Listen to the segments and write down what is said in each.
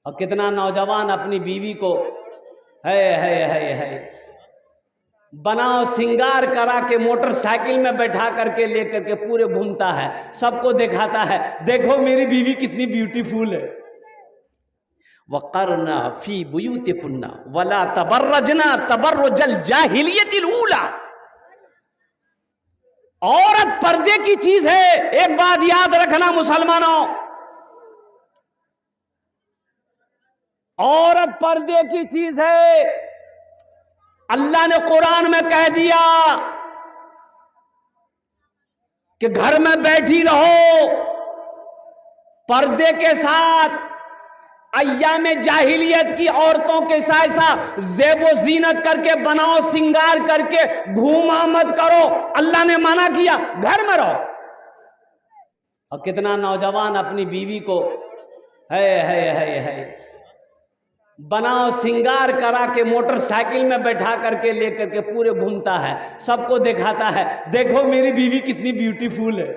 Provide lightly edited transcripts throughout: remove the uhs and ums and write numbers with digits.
और कितना नौजवान अपनी बीवी को है बनाओ सिंगार करा के मोटरसाइकिल में बैठा करके लेकर के पूरे घूमता है, सबको दिखाता है, देखो मेरी बीवी कितनी ब्यूटीफुल है। वक़रना फी बुयूतिकुन्ना वला तबर्रजना तबर्रुजल जाहिलियतिल ऊला। औरत पर्दे की चीज है। एक बात याद रखना मुसलमानों, औरत पर्दे की चीज है। अल्लाह ने कुरान में कह दिया कि घर में बैठी रहो पर्दे के साथ। अय्याम जाहिलियत की औरतों के साथ ज़ेबो ज़ीनत करके बनाओ सिंगार करके घूमा मत करो। अल्लाह ने मना किया, घर में रहो। और कितना नौजवान अपनी बीवी को है बनाओ सिंगार करा के मोटरसाइकिल में बैठा करके लेकर के पूरे घूमता है, सबको दिखाता है, देखो मेरी बीवी कितनी ब्यूटीफुल है।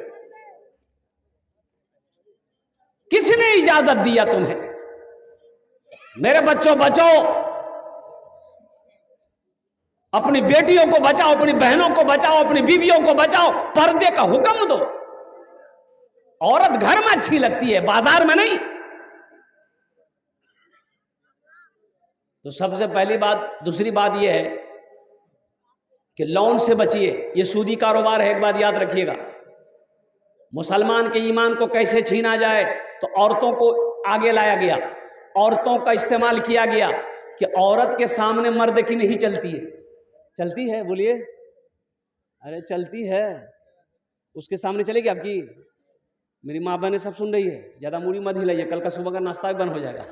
किसने इजाजत दिया तुम्हें? मेरे बच्चों बचाओ, अपनी बेटियों को बचाओ, अपनी बहनों को बचाओ, अपनी बीवियों को बचाओ। पर्दे का हुक्म दो। औरत घर में अच्छी लगती है, बाजार में नहीं। तो सबसे पहली बात। दूसरी बात यह है कि लोन से बचिए, यह सूदी कारोबार है। एक बात याद रखिएगा, मुसलमान के ईमान को कैसे छीना जाए, तो औरतों को आगे लाया गया, औरतों का इस्तेमाल किया गया कि औरत के सामने मर्द की नहीं चलती है। चलती है? बोलिए। अरे चलती है, उसके सामने चलेगी आपकी? मेरी माँ बहनें सब सुन रही है, ज्यादा मूड़ी मत हिलाइए, कल का सुबह का नाश्ता भी बंद हो जाएगा।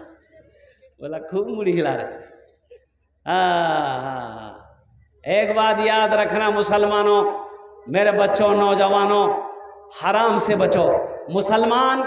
बोला खूब मूड़ी हिला रहे। एक बात याद रखना मुसलमानों, मेरे बच्चों, नौजवानों, हराम से बचो। मुसलमान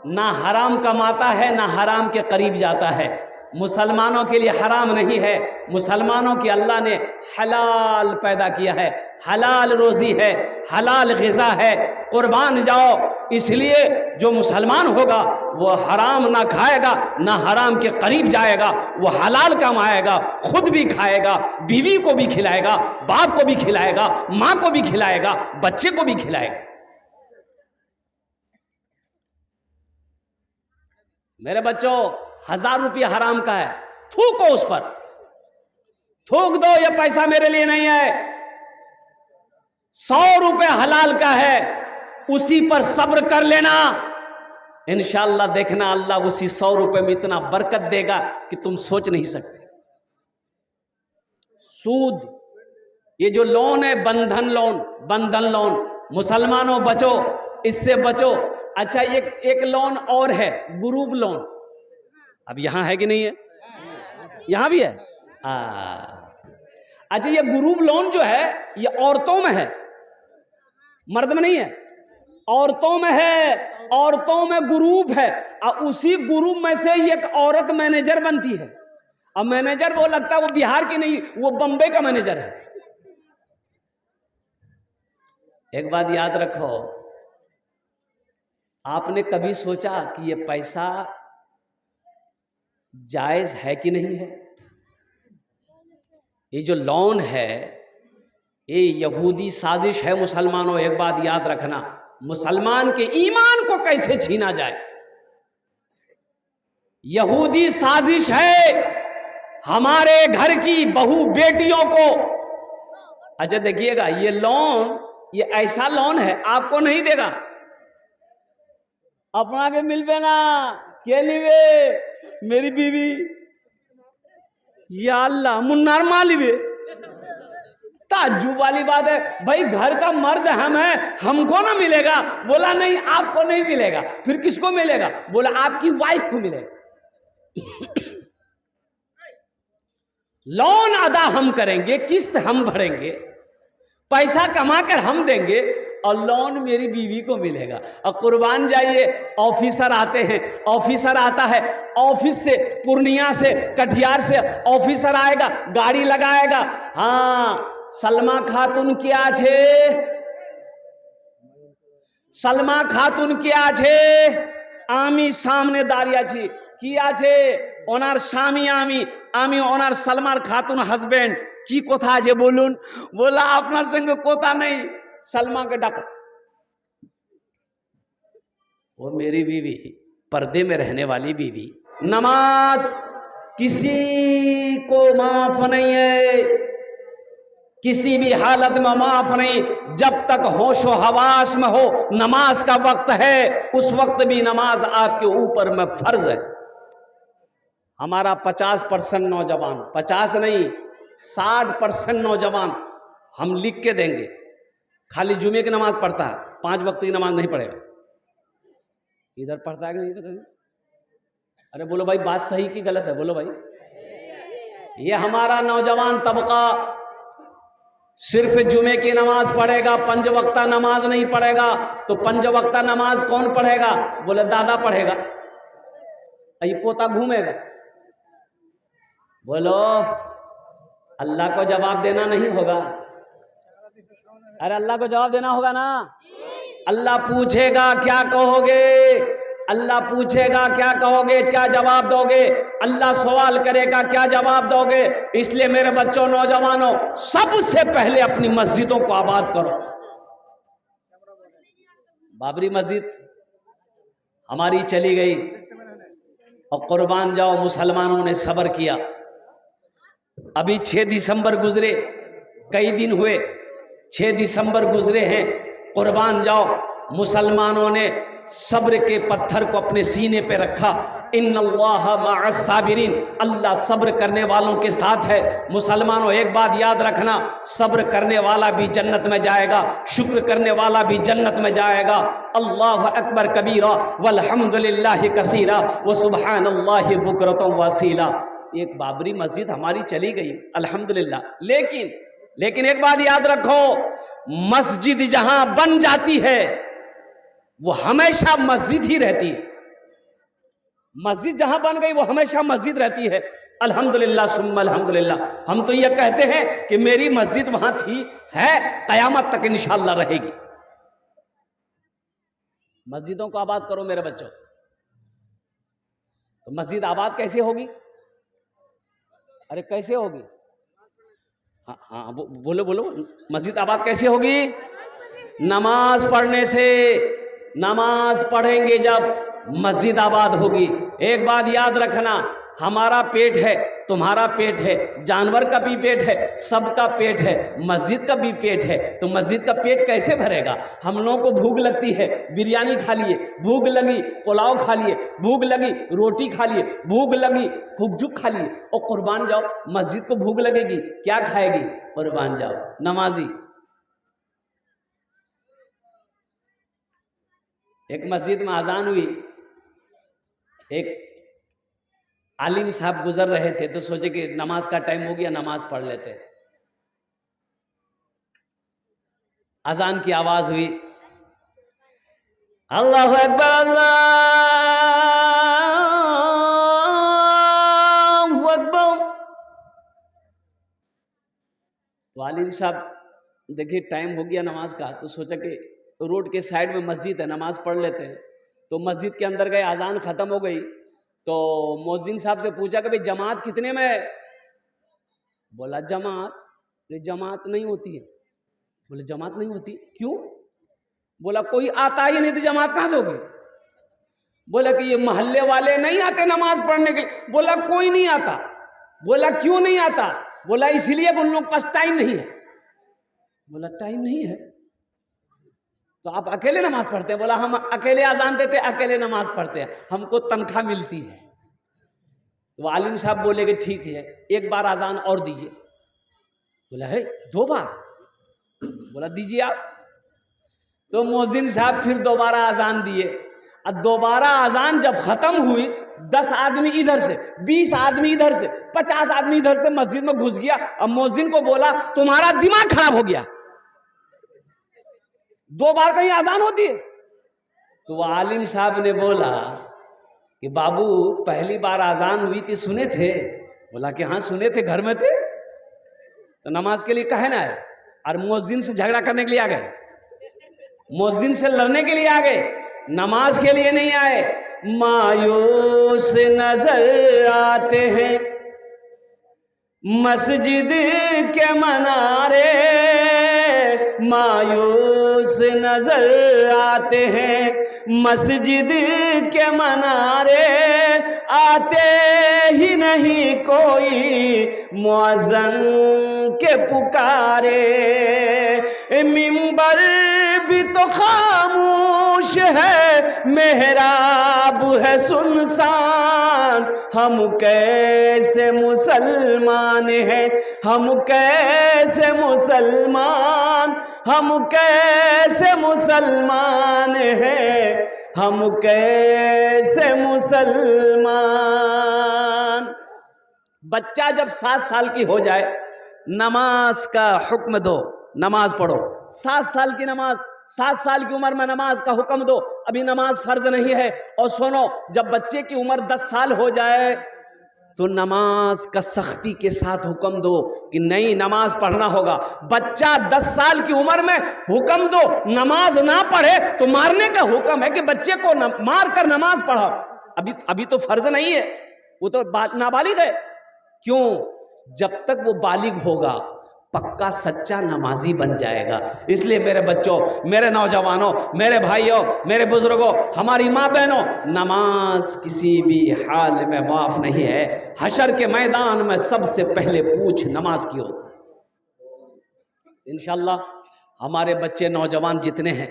ना हराम कमाता है ना हराम के करीब जाता है। मुसलमानों के लिए हराम नहीं है, मुसलमानों की अल्लाह ने हलाल पैदा किया है, हलाल रोजी है, हलाल ग़िज़ा है। कुर्बान जाओ। इसलिए जो मुसलमान होगा वो हराम ना खाएगा ना हराम के करीब जाएगा, वो हलाल कमाएगा, खुद भी खाएगा, बीवी को भी खिलाएगा, बाप को भी खिलाएगा, माँ को भी खिलाएगा, बच्चे को भी खिलाएगा। मेरे बच्चों, 1000 रुपया हराम का है, थूको उस पर, थूक दो, ये पैसा मेरे लिए नहीं है। 100 रुपया हलाल का है, उसी पर सब्र कर लेना। इंशाअल्लाह देखना, अल्लाह उसी 100 रुपये में इतना बरकत देगा कि तुम सोच नहीं सकते। सूद, ये जो लोन है, बंधन लोन, मुसलमानों बचो, इससे बचो। अच्छा, एक लोन और है, ग्रुप लोन। अब यहां है कि नहीं है? यहां भी है। अच्छा, ये ग्रुप लोन जो है ये औरतों में है, मर्द में नहीं है। औरतों में है, औरतों में ग्रुप है, और उसी ग्रुप में से एक औरत मैनेजर बनती है। अब मैनेजर वो लगता है वो बिहार की नहीं, वो बम्बई का मैनेजर है। एक बात याद रखो, आपने कभी सोचा कि ये पैसा जायज है कि नहीं है? ये जो लोन है ये यहूदी साजिश है मुसलमानों। एक बात याद रखना, मुसलमान के ईमान को कैसे छीना जाए, यहूदी साजिश है हमारे घर की बहू बेटियों को। अच्छा देखिएगा, ये लोन, ये ऐसा लोन है आपको नहीं देगा, अपना के मिलबे ना के लिवे मेरी बीवी, या अल्लाह मुन्नार मालिवे। ताज्जुब वाली बात है भाई, घर का मर्द हम है, हमको ना मिलेगा? बोला नहीं, आपको नहीं मिलेगा। फिर किसको मिलेगा? बोला आपकी वाइफ को मिलेगा। लोन अदा हम करेंगे, किस्त हम भरेंगे, पैसा कमाकर हम देंगे, और लोन मेरी बीवी को मिलेगा। और कुर्बान जाइए, ऑफिसर आते हैं, ऑफिसर आता है ऑफिस से, पूर्णिया से, कटिहार से ऑफिसर आएगा, गाड़ी लगाएगा। हाँ, सलमा खातून क्या छे, सलमा खातून क्या छे, आमी सामने दारिया छी। কি আছে ওনার স্বামী আমি ওনার সালমার খাতুন হাজবেন্ড, কি কথা আছে বলুন? বলা আপনার সঙ্গে কথা নেই, सलमा के डाको। वो मेरी बीवी, पर्दे में रहने वाली बीवी, नमाज किसी को माफ नहीं है, किसी भी हालत में माफ नहीं। जब तक होशो हवास में हो, नमाज का वक्त है, उस वक्त भी नमाज आपके ऊपर में फर्ज है। हमारा 50% नौजवान, 50 नहीं 60% नौजवान हम लिख के देंगे, खाली जुमे की नमाज पढ़ता है, 5 वक्त की नमाज नहीं पढ़ेगा। इधर पढ़ता है कि नहीं पता? अरे बोलो भाई, बात सही की गलत है? बोलो भाई। ये हमारा नौजवान तबका सिर्फ जुमे की नमाज पढ़ेगा, 5 वक्ता नमाज नहीं पढ़ेगा। तो 5 वक्ता नमाज कौन पढ़ेगा? बोले दादा पढ़ेगा, अई पोता घूमेगा। बोलो, अल्लाह को जवाब देना नहीं होगा? अरे अल्लाह को जवाब देना होगा ना। अल्लाह पूछेगा क्या कहोगे, अल्लाह पूछेगा क्या कहोगे, क्या जवाब दोगे? अल्लाह सवाल करेगा क्या जवाब दोगे? इसलिए मेरे बच्चों, नौजवानों, सबसे पहले अपनी मस्जिदों को आबाद करो। बाबरी मस्जिद हमारी चली गई और कुर्बान जाओ, मुसलमानों ने सब्र किया। अभी 6 दिसंबर गुजरे, कई दिन हुए, 6 दिसंबर गुजरे हैं, कुर्बान जाओ, मुसलमानों ने सब्र के पत्थर को अपने सीने पे रखा। इन्नल्लाह मअस साबिरीन, अल्लाह सब्र करने वालों के साथ है। मुसलमानों, एक बात याद रखना, सब्र करने वाला भी जन्नत में जाएगा, शुक्र करने वाला भी जन्नत में जाएगा। अल्लाह अकबर कबीरा वल्हम्दुलिल्लाहि कसीरा व सुब्हानल्लाहि बुकरतम वसीला। एक बाबरी मस्जिद हमारी चली गई, अल्हम्दुलिल्लाह। लेकिन एक बात याद रखो, मस्जिद जहां बन जाती है वो हमेशा मस्जिद ही रहती है। मस्जिद जहां बन गई वो हमेशा मस्जिद रहती है। अल्हम्दुलिल्लाह सुम्मा अल्हम्दुलिल्लाह। हम तो ये कहते हैं कि मेरी मस्जिद वहां थी, है, कयामत तक इंशाअल्लाह रहेगी। मस्जिदों को आबाद करो मेरे बच्चों। तो मस्जिद आबाद कैसे होगी? अरे कैसे होगी? हाँ बोलो बोलो, मस्जिद आबाद कैसे होगी? नमाज पढ़ने से। नमाज पढ़ेंगे जब मस्जिद आबाद होगी। एक बात याद रखना, हमारा पेट है, तुम्हारा पेट है, जानवर का भी पेट है, सबका पेट है, मस्जिद का भी पेट है। तो मस्जिद का पेट कैसे भरेगा? हम लोगों को भूख लगती है, बिरयानी खा लिए, भूख लगी पुलाव खा लिए, भूख लगी रोटी खा लिए, भूख लगी खुगजुक खा लिए, और कुर्बान जाओ, मस्जिद को भूख लगेगी, क्या खाएगी? कुर्बान जाओ। नमाजी, एक मस्जिद में अजान हुई, एक आलिम साहब गुजर रहे थे, तो सोचे कि नमाज का टाइम हो गया, नमाज पढ़ लेते। अजान की आवाज हुई, अल्लाहु अकबर अल्लाहु अकबर। तो आलिम साहब देखिए टाइम हो गया नमाज का, तो सोचा कि रोड के साइड में मस्जिद है, नमाज पढ़ लेते हैं। तो मस्जिद के अंदर गए, अजान खत्म हो गई, तो मुअज्जिन साहब से पूछा कि भाई जमात कितने में है? बोला जमात नहीं होती है। बोले जमात नहीं होती, क्यों? बोला कोई आता ही नहीं तो जमात कहां से होगी? बोला कि ये मोहल्ले वाले नहीं आते नमाज पढ़ने के लिए। बोला कोई नहीं आता। बोला क्यों नहीं आता? बोला इसलिए उन लोग के पास टाइम नहीं है। बोला टाइम नहीं है तो आप अकेले नमाज पढ़ते हैं? बोला हम अकेले अजान देते, अकेले नमाज पढ़ते हैं, हमको तनख्वाह मिलती है। तो आलिम साहब बोले कि ठीक है, एक बार अजान और दीजिए। बोला है 2 बार? बोला दीजिए आप। तो मुअज्जिन साहब फिर दोबारा अजान दिए, और दोबारा अजान जब खत्म हुई, 10 आदमी इधर से, 20 आदमी इधर से, 50 आदमी इधर से मस्जिद में घुस गया। अब मुअज्जिन को बोला तुम्हारा दिमाग खराब हो गया, 2 बार कहीं अजान होती है? तो आलिम साहब ने बोला कि बाबू पहली बार अजान हुई थी, सुने थे? बोला कि हाँ सुने थे, घर में थे। तो नमाज के लिए कहे ना आए? और मुअज्जिन से झगड़ा करने के लिए आ गए, मुअज्जिन से लड़ने के लिए आ गए, नमाज के लिए नहीं आए। मायूस नजर आते हैं। मस्जिद के मनारे मायूस नजर आते हैं। मस्जिद के मनारे आते ही नहीं कोई मुअज्जिन के पुकारे। मिंबर भी तो खामोश है, मेहराब है सुनसान। हम कैसे मुसलमान हैं, हम कैसे मुसलमान, हम कैसे मुसलमान हैं, हम कैसे मुसलमान। बच्चा जब 7 साल की हो जाए, नमाज का हुक्म दो, नमाज पढ़ो। 7 साल की नमाज, 7 साल की उम्र में नमाज का हुक्म दो। अभी नमाज फर्ज नहीं है। और सुनो, जब बच्चे की उम्र 10 साल हो जाए तो नमाज का सख्ती के साथ हुक्म दो कि नहीं, नमाज पढ़ना होगा। बच्चा 10 साल की उम्र में हुक्म दो नमाज ना पढ़े तो मारने का हुक्म है कि बच्चे को मार कर नमाज पढ़ाओ। अभी तो फर्ज नहीं है, वो तो नाबालिग है। क्यों? जब तक वो बालिग होगा पक्का सच्चा नमाजी बन जाएगा। इसलिए मेरे बच्चों, मेरे नौजवानों, मेरे भाइयों, मेरे बुजुर्गों, हमारी माँ बहनों, नमाज किसी भी हाल में माफ नहीं है। हशर के मैदान में सबसे पहले पूछ नमाज की होती। इंशाअल्लाह हमारे बच्चे नौजवान जितने हैं,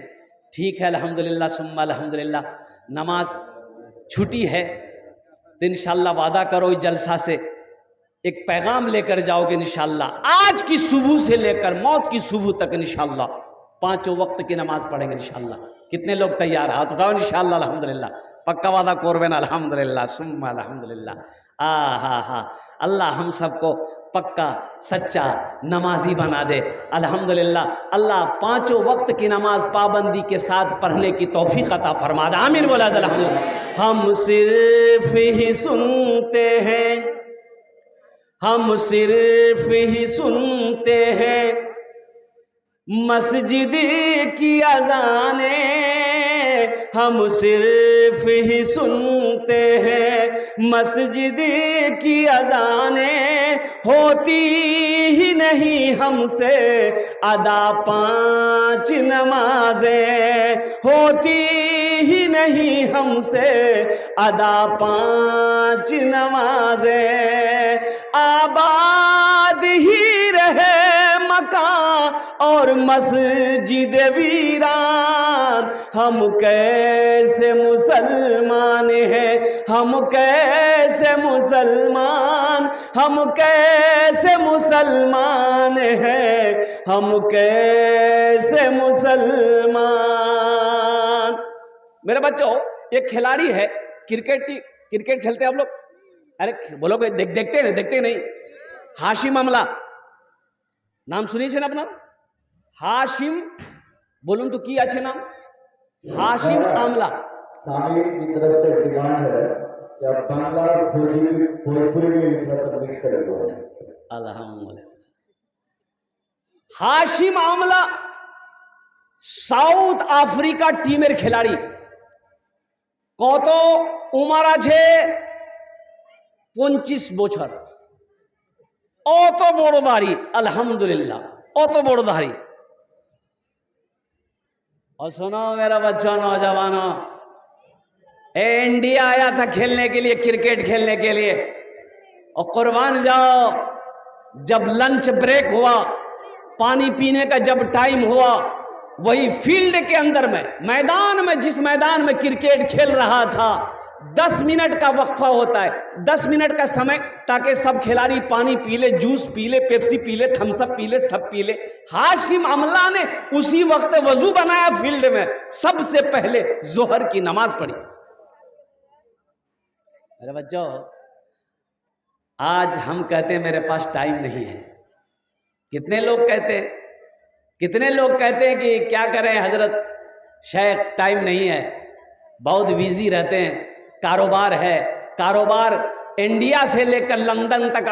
ठीक है, अल्हम्दुलिल्लाह सुम्मा अल्हम्दुलिल्लाह। नमाज छुट्टी है तो इंशाअल्लाह वादा करो इस जलसा से एक पैगाम लेकर जाओगे इंशाअल्लाह। आज की सुबह से लेकर मौत की सुबह तक इंशाअल्लाह 5 वक्त की नमाज पढ़ेंगे इंशाअल्लाह। कितने लोग तैयार? हाथ उठाओ इंशाअल्लाह। अल्हम्दुलिल्लाह, पक्का वादा कोरबेन अल्हम्दुलिल्लाह सुम्मा अल्हम्दुलिल्लाह। हा अल्लाह हम सबको पक्का सच्चा नमाजी बना दे अल्हम्दुलिल्लाह। अल्लाह 5 वक्त की नमाज पाबंदी के साथ पढ़ने की तौफीक अता फरमा दे। आमीन बोला अल्हम्दुलिल्लाह। हम सिर्फ ही सुनते हैं, हम सिर्फ ही सुनते हैं मस्जिद की अज़ाने। हम सिर्फ ही सुनते हैं मस्जिद की अज़ाने। होती ही नहीं हमसे अदा 5 नमाजें, होती ही नहीं हमसे अदा 5 नमाजें। आबाद ही रहे मकान और मस्जिद वीरान। हम कैसे मुसलमान हैं, हम कैसे मुसलमान, हम कैसे मुसलमान हैं, हम कैसे मुसलमान। मेरे बच्चों, एक खिलाड़ी है क्रिकेट खेलते हैं आप लोग? अरे बोलो, देखते नहीं? हाशिम अमला नाम सुनिए छे ना अपना? हाशिम बोलूं तो की अच्छे नाम? हाशिम आमला। सामी की तरफ से डिमांड है कि आप बांग्ला भोजपुरी में थोड़ा सा मिक्स करेंगे। अल्हम्दुलिल्लाह। हाशिम आमला साउथ अफ्रीका टीमेर खिलाड़ी। कत उमर आछे 25 বছর। অত বড় দাড়ি, अल्हम्दुलिल्लाह, অত বড় दाढ़ी। और सुनो मेरा बच्चों, नौजवानों, इंडिया आया था खेलने के लिए, क्रिकेट खेलने के लिए। और कुर्बान जाओ, जब लंच ब्रेक हुआ, पानी पीने का जब टाइम हुआ, वही फील्ड के अंदर में, मैदान में, जिस मैदान में क्रिकेट खेल रहा था, 10 मिनट का वक्फा होता है, 10 मिनट का समय, ताकि सब खिलाड़ी पानी पी ले, जूस पी ले, पेप्सी पी ले, थम्सअप पी ले, सब पी ले। हाशिम अमला ने उसी वक्त वजू बनाया फील्ड में, सबसे पहले जोहर की नमाज पढ़ी। मेरे बच्चों, आज हम कहते हैं मेरे पास टाइम नहीं है। कितने लोग कहते हैं कि क्या करें हजरत शेख, टाइम नहीं है, बहुत बिजी रहते हैं, कारोबार है, कारोबार इंडिया से लेकर लंदन तक,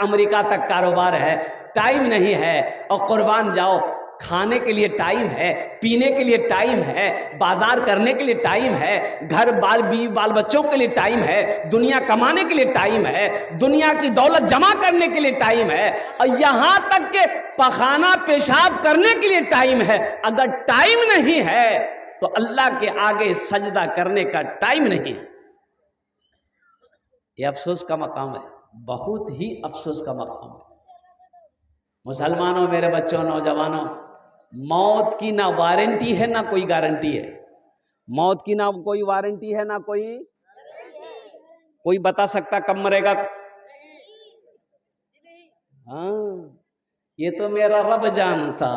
अमेरिका तक कारोबार है, टाइम नहीं है। और कुर्बान जाओ, खाने के लिए टाइम है, पीने के लिए टाइम है, बाजार करने के लिए टाइम है, घर बाल बच्चों के लिए टाइम है, दुनिया कमाने के लिए टाइम है, दुनिया की दौलत जमा करने के लिए टाइम है, और यहां तक के पखाना पेशाब करने के लिए टाइम है। अगर टाइम नहीं है तो अल्लाह के आगे सजदा करने का टाइम नहीं है। यह अफसोस का मकाम है, बहुत ही अफसोस का मकाम है। मुसलमानों, मेरे बच्चों, नौजवानों, मौत की ना वारंटी है ना कोई गारंटी है। मौत की ना कोई वारंटी है ना कोई बता सकता कब मरेगा? हाँ, ये तो मेरा रब जानता,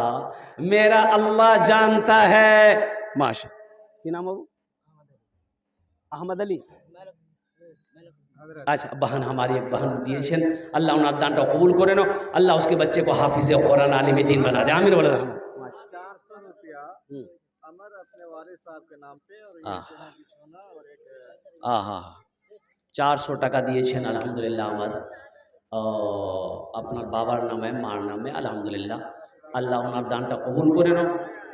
मेरा अल्लाह जानता है। माशा क्या नाम है वो? अहमद अली। अच्छा, बहन हमारी एक बहन दिए, अल्लाह उन्हें दानटा कबूल करे नो, अल्लाह उसके बच्चे को हाफिज कुरान आलिम दीन बना दे। आमीन बोला। 400 रुपया अमर अपने वारिस साहब के नाम पे और एक हाँ 400 টাকা দিয়েছেন আলহামদুলিল্লাহ। আমার আপনার বাবার নামে মার নামে আলহামদুলিল্লাহ, আল্লাহ ওনার দানটা কবুল করে নাও,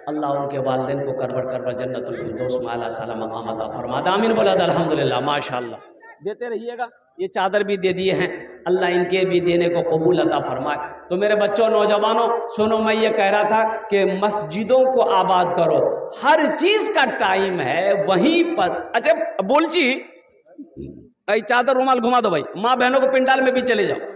अल्लाह उनके वालिदैन को करबर जन्नतुल फिरदौस में आला साला मकाम अता फरमा दे। आमीन बोला अल्हम्दुलिल्लाह। माशाअल्लाह, देते रहिएगा। ये चादर भी दे दिए हैं, अल्लाह इनके भी देने को कबूल अता फरमाए। तो मेरे बच्चों, नौजवानों, सुनो, मैं ये कह रहा था कि मस्जिदों को आबाद करो, हर चीज का टाइम है वहीं पर। अच्छा बोल जी, चादर रुमाल घुमा दो भाई, माँ बहनों को पिंडाल में भी चले जाओ।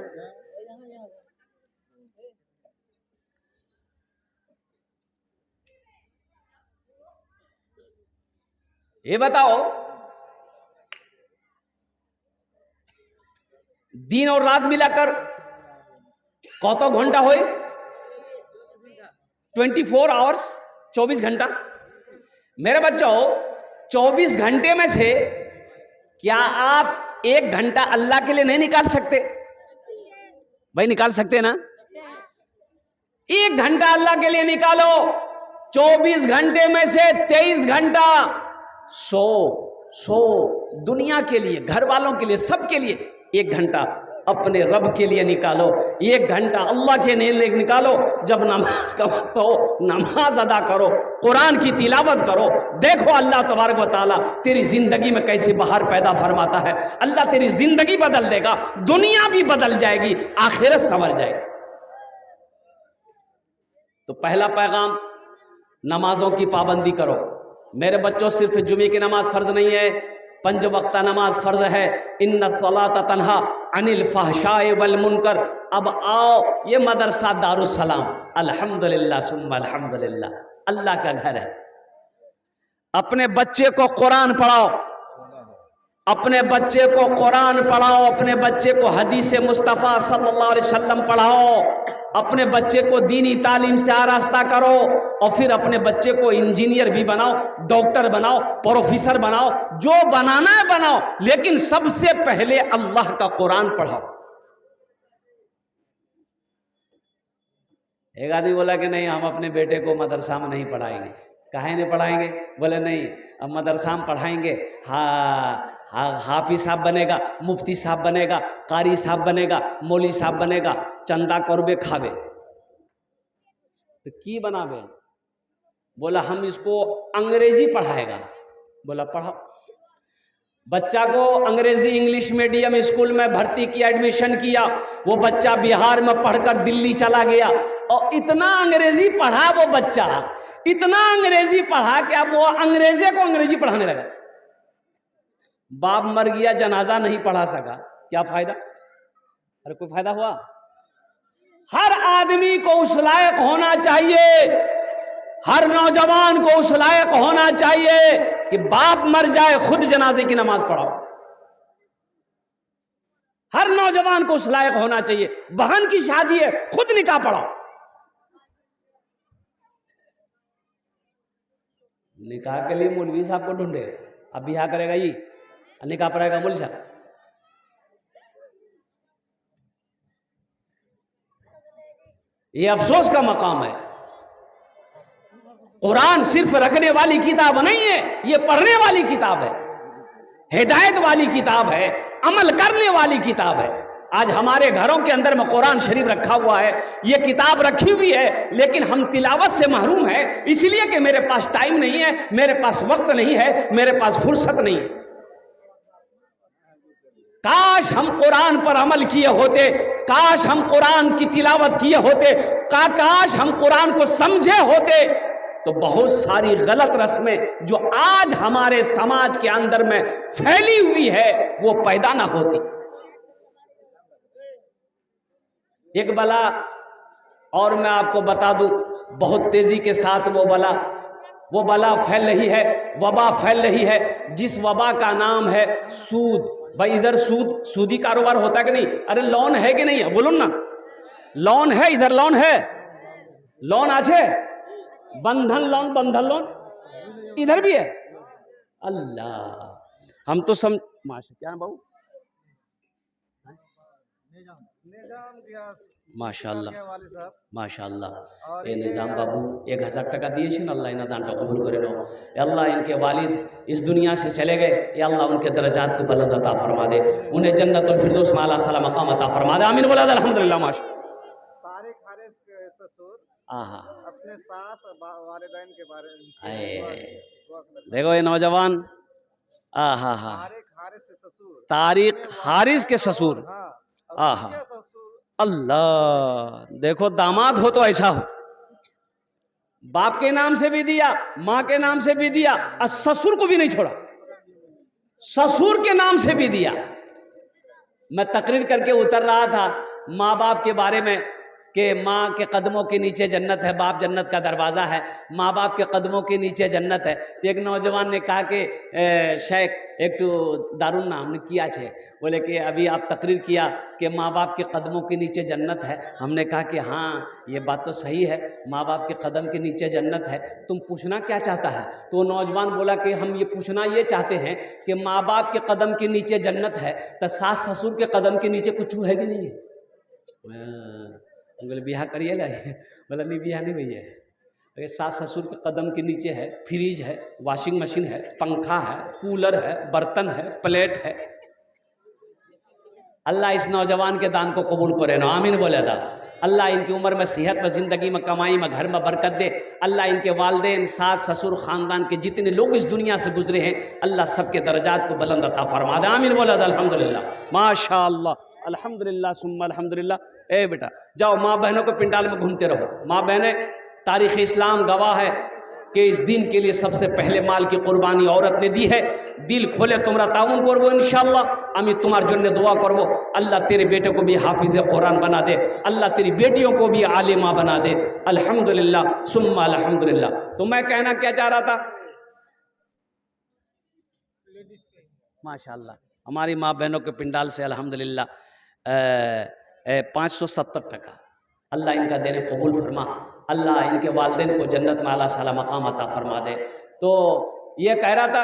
ये बताओ, दिन और रात मिलाकर कत घंटा हो? 24 आवर्स, 24 घंटा। मेरे बच्चों, 24 घंटे में से क्या आप 1 घंटा अल्लाह के लिए नहीं निकाल सकते? भाई निकाल सकते ना? 1 घंटा अल्लाह के लिए निकालो। 24 घंटे में से 23 घंटा सो दुनिया के लिए, घर वालों के लिए, सबके लिए 1 घंटा अपने रब के लिए निकालो। 1 घंटा अल्लाह के लिए निकालो। जब नमाज का वक्त हो, नमाज अदा करो, कुरान की तिलावत करो। देखो अल्लाह तबारक व तआला तेरी जिंदगी में कैसे बहार पैदा फरमाता है। अल्लाह तेरी जिंदगी बदल देगा, दुनिया भी बदल जाएगी, आखिरत संवर जाएगी। तो पहला पैगाम, नमाजों की पाबंदी करो। मेरे बच्चों, सिर्फ जुमे की नमाज फर्ज नहीं है, 5 वक्त नमाज फर्ज है। इन्ना सलाता तन्हा अनिल फहशाए वल मुनकर। अब आओ, ये मदरसा दारुस्सलाम अल्हम्दुलिल्लाह सुम्मा अल्हम्दुलिल्लाह अल्लाह का घर है। अपने बच्चे को कुरान पढ़ाओ, अपने बच्चे को कुरान पढ़ाओ, अपने बच्चे को हदीस मुस्तफ़ा सल्लल्लाहु अलैहि वसल्लम पढ़ाओ, अपने बच्चे को दीनी तालीम से आरास्ता करो, और फिर अपने बच्चे को इंजीनियर भी बनाओ, डॉक्टर बनाओ, प्रोफेसर बनाओ, जो बनाना है बनाओ, लेकिन सबसे पहले अल्लाह का कुरान पढ़ाओ। एक आदमी बोला कि नहीं, हम अपने बेटे को मदरसा में नहीं पढ़ाएंगे। काहे नहीं पढ़ाएंगे? बोले नहीं, अब मदरसा में पढ़ाएंगे, हाफिज साहब बनेगा, मुफ्ती साहब बनेगा, कारी साहब बनेगा, मौली साहब बनेगा, चंदा करबे खावे। तो की बनावे? बोला हम इसको अंग्रेजी पढ़ाएगा। बोला पढ़ाओ। बच्चा को अंग्रेजी इंग्लिश मीडियम स्कूल में भर्ती किया, एडमिशन किया। वो बच्चा बिहार में पढ़कर दिल्ली चला गया, और इतना अंग्रेजी पढ़ा वो बच्चा, इतना अंग्रेजी पढ़ा कि अब वो अंग्रेजे को अंग्रेजी पढ़ाने लगा। बाप मर गया, जनाजा नहीं पढ़ा सका, क्या फायदा? अरे कोई फायदा हुआ? हर आदमी को उस लायक होना चाहिए, हर नौजवान को उस लायक होना चाहिए कि बाप मर जाए खुद जनाजे की नमाज पढ़ाओ। हर नौजवान को उस लायक होना चाहिए। बहन की शादी है, खुद निकाह पढ़ाओ। निकाह के लिए मौलवी साहब को ढूंढे, अब बिहार करेगा ये, निकाह पढ़ाएगा मौलवी साहब। ये अफसोस का मकाम है। कुरान सिर्फ रखने वाली किताब नहीं है, ये पढ़ने वाली किताब है, हिदायत वाली किताब है, अमल करने वाली किताब है। आज हमारे घरों के अंदर में कुरान शरीफ रखा हुआ है, ये किताब रखी हुई है, लेकिन हम तिलावत से महरूम हैं, इसलिए कि मेरे पास टाइम नहीं है, मेरे पास वक्त नहीं है, मेरे पास फुर्सत नहीं है। काश हम कुरान पर अमल किए होते, काश हम कुरान की तिलावत किए होते, काश हम कुरान को समझे होते, तो बहुत सारी गलत रस्में जो आज हमारे समाज के अंदर में फैली हुई है वो पैदा ना होती। एक बला और मैं आपको बता दूं, बहुत तेजी के साथ वो बला फैल रही है, वबा फैल रही है, जिस वबा का नाम है सूद। भाई इधर सूदी कारोबार होता है कि नहीं? अरे लोन है कि नहीं है? बोलो ना, लोन है, इधर लोन है, लोन आछे, बंधन लोन इधर भी है। अल्लाह, हम तो माशा क्या बाबू, माशाअल्लाह माशाअल्लाह। ए निजाम बाबू 1000 टाका दिए अल्लाह इना दानटा कबूल करे लो। अल्लाह इनके वालिद इस दुनिया से चले गए, या अल्लाह उनके दर्जात को बुलंद अता फरमा दे, उन्हें जन्नतुल फिरदौस में आला साला मकाम अता फरमा दे। आमीन बोला अल्हम्दुलिल्लाह। माशा तारिक हारिस के ससुर आहा अपने सास और वालिदैन के बारे में देखो ये नौजवान, आहा हा, तारिक हारिस के ससुर, आहा अल्लाह, देखो दामाद हो तो ऐसा हो, बाप के नाम से भी दिया, माँ के नाम से भी दिया, और ससुर को भी नहीं छोड़ा, ससुर के नाम से भी दिया। मैं तकरीर करके उतर रहा था माँ बाप के बारे में कि माँ के कदमों के नीचे जन्नत है, बाप जन्नत का दरवाज़ा है, माँ बाप के कदमों के नीचे जन्नत है। तो एक नौजवान ने कहा कि शेख एक तो दारुन ना हमने किया छे, बोले कि अभी आप तकरीर किया कि माँ बाप के कदमों के नीचे जन्नत है। हमने कहा कि हाँ ये बात तो सही है, माँ बाप के कदम के नीचे जन्नत है, तुम पूछना क्या चाहता है? तो वो नौजवान बोला कि हम ये पूछना ये चाहते हैं कि माँ बाप के कदम के नीचे जन्नत है, तो सास ससुर के कदम के नीचे कुछ है कि नहीं है? बोले ब्याह करिएगा? बोला नहीं ब्याह नहीं भैया, अरे सास ससुर के कदम के नीचे है फ्रिज है, वॉशिंग मशीन है, पंखा है, कूलर है, बर्तन है, प्लेट है। अल्लाह इस नौजवान के दान को कबूल करे ना, आमीन बोले था। अल्लाह इनकी उम्र में सेहत में, ज़िंदगी में, कमाई में, घर में बरकत दे। अल्लाह इनके वालिदैन, सास ससुर, ख़ानदान के जितने लोग इस दुनिया से गुजरे हैं, अल्लाह सबके दर्जात को बुलंद अता फरमा दे। आमीन बोला था। अल्हम्दुलिल्लाह माशाअल्लाह, अल्हम्दुलिल्लाह सुम्मा अल्हम्दुलिल्लाह। ए बेटा जाओ, माँ बहनों के पिंडाल में घूमते रहो। माँ बहनें, तारीख़ इस्लाम गवाह है कि इस दिन के लिए सबसे पहले माल की कुर्बानी औरत ने दी है। दिल खोले तुमरा ताउन करबो इंशाअल्लाह, अमी तुम्हार जन्ने दुआ करबो। अल्लाह तेरे बेटे को भी हाफिज कुरान बना दे, अल्लाह तेरी बेटियों को भी आलिमा बना दे। अल्हम्दुलिल्लाह सुम्मा अल्हम्दुलिल्लाह। तो मैं कहना क्या चाह रहा था, माशाअल्लाह हमारी माँ बहनों के पिंडाल से अल्हम्दुलिल्लाह 570 टका अल्लाह इनका देने कबूल फरमा। अल्लाह इनके वालिदैन को जन्नत में आला साला मकाम अता फरमा दे। तो ये कह रहा था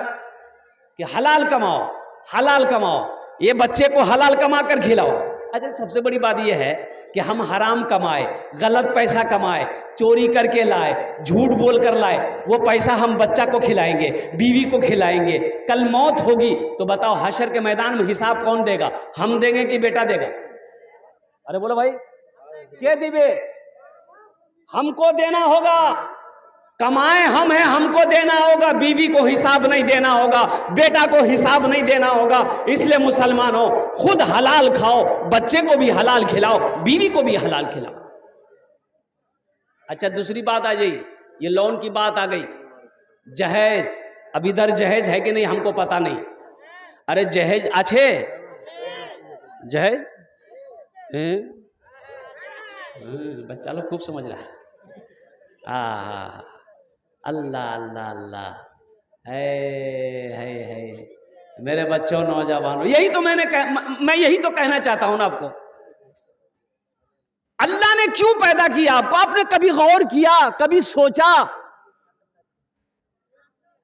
कि हलाल कमाओ, हलाल कमाओ, ये बच्चे को हलाल कमा कर खिलाओ। अच्छा सबसे बड़ी बात यह है कि हम हराम कमाए, गलत पैसा कमाए, चोरी करके लाए, झूठ बोल कर लाए, वो पैसा हम बच्चा को खिलाएंगे, बीवी को खिलाएंगे, कल मौत होगी तो बताओ हशर के मैदान में हिसाब कौन देगा? हम देंगे कि बेटा देगा? अरे बोलो भाई, क्या दिबे? हमको देना होगा, कमाए हम हैं, हमको देना होगा, बीवी को हिसाब नहीं देना होगा, बेटा को हिसाब नहीं देना होगा। इसलिए मुसलमानों खुद हलाल खाओ, बच्चे को भी हलाल खिलाओ, बीवी को भी हलाल खिलाओ। अच्छा दूसरी बात आ गई, ये लोन की बात आ गई। जहेज, अब इधर जहेज है कि नहीं हमको पता नहीं। अरे जहेज अच्छे, जहेज बच्चा लोग खूब समझ रहा है। अल्लाह अल्लाह अल्लाह है मेरे बच्चों, नौजवानों, यही तो मैं यही तो कहना चाहता हूं ना आपको। अल्लाह ने क्यों पैदा किया आपको? आपने कभी गौर किया, कभी सोचा?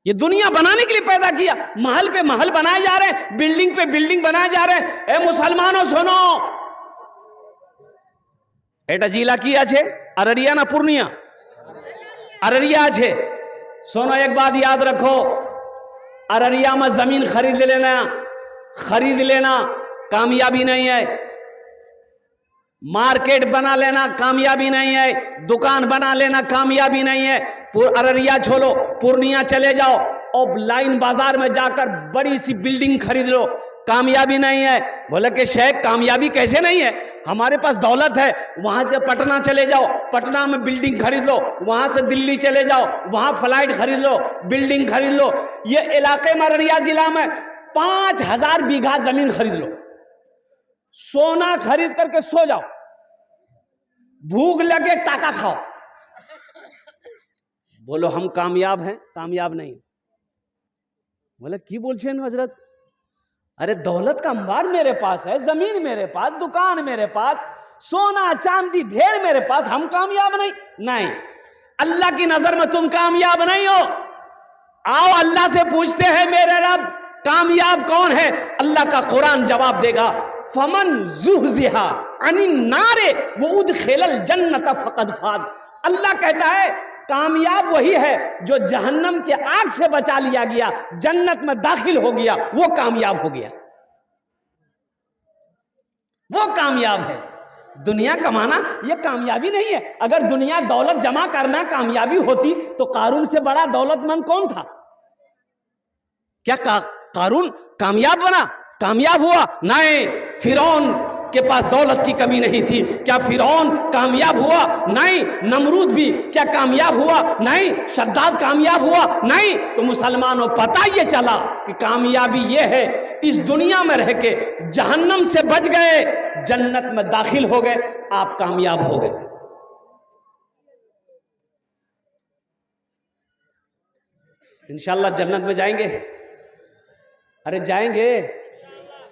ये दुनिया बनाने के लिए पैदा किया। महल पे महल बनाए जा रहे हैं, बिल्डिंग पे बिल्डिंग बनाए जा रहे हैं। ए मुसलमानों सुनो, एटा जिला किया छे अररिया ना पूर्णिया? अररिया छे। सुनो एक बात याद रखो, अररिया में जमीन खरीद लेना कामयाबी नहीं है। मार्केट बना लेना कामयाबी नहीं है, दुकान बना लेना कामयाबी नहीं है। अररिया छोड़ो, पूर्णिया चले जाओ और लाइन बाजार में जाकर बड़ी सी बिल्डिंग खरीद लो, कामयाबी नहीं है। बोले कि शेख कामयाबी कैसे नहीं है, हमारे पास दौलत है। वहां से पटना चले जाओ, पटना में बिल्डिंग खरीद लो, वहां से दिल्ली चले जाओ, वहां फ्लाइट खरीद लो, बिल्डिंग खरीद लो। ये इलाके में अररिया जिला में 5000 बीघा जमीन खरीद लो, सोना खरीद करके सो जाओ, भूख लगे टाका खाओ। बोलो हम कामयाब हैं? कामयाब नहीं। बोले की बोलछे हजरत? अरे दौलत का अंबार मेरे पास है, जमीन मेरे पास, दुकान मेरे पास, सोना चांदी ढेर मेरे पास, हम कामयाब नहीं? नहीं, अल्लाह की नजर में तुम कामयाब नहीं हो। आओ अल्लाह से पूछते हैं, मेरे रब कामयाब कौन है? अल्लाह का कुरान जवाब देगा, फमन जुहजिहा अनिन नारे वो उदखिलल जन्नत फकद फाज। अल्लाह कहता है कामयाब वही है जो जहन्नम के आग से बचा लिया गया, जन्नत में दाखिल हो गया, वो कामयाब हो गया, वो कामयाब है। दुनिया कमाना ये कामयाबी नहीं है। अगर दुनिया दौलत जमा करना कामयाबी होती तो कारून से बड़ा दौलतमंद कौन था? क्या कारून कामयाब बना, कामयाब हुआ? नहीं। फिरौन के पास दौलत की कमी नहीं थी, क्या फिरौन कामयाब हुआ? नहीं। नमरूद भी क्या कामयाब हुआ? नहीं। शद्दाद कामयाब हुआ? नहीं। तो मुसलमानों पता ये चला कि कामयाबी ये है, इस दुनिया में रह के जहन्नम से बच गए, जन्नत में दाखिल हो गए, आप कामयाब हो गए। इंशाल्लाह जन्नत में जाएंगे। अरे जाएंगे,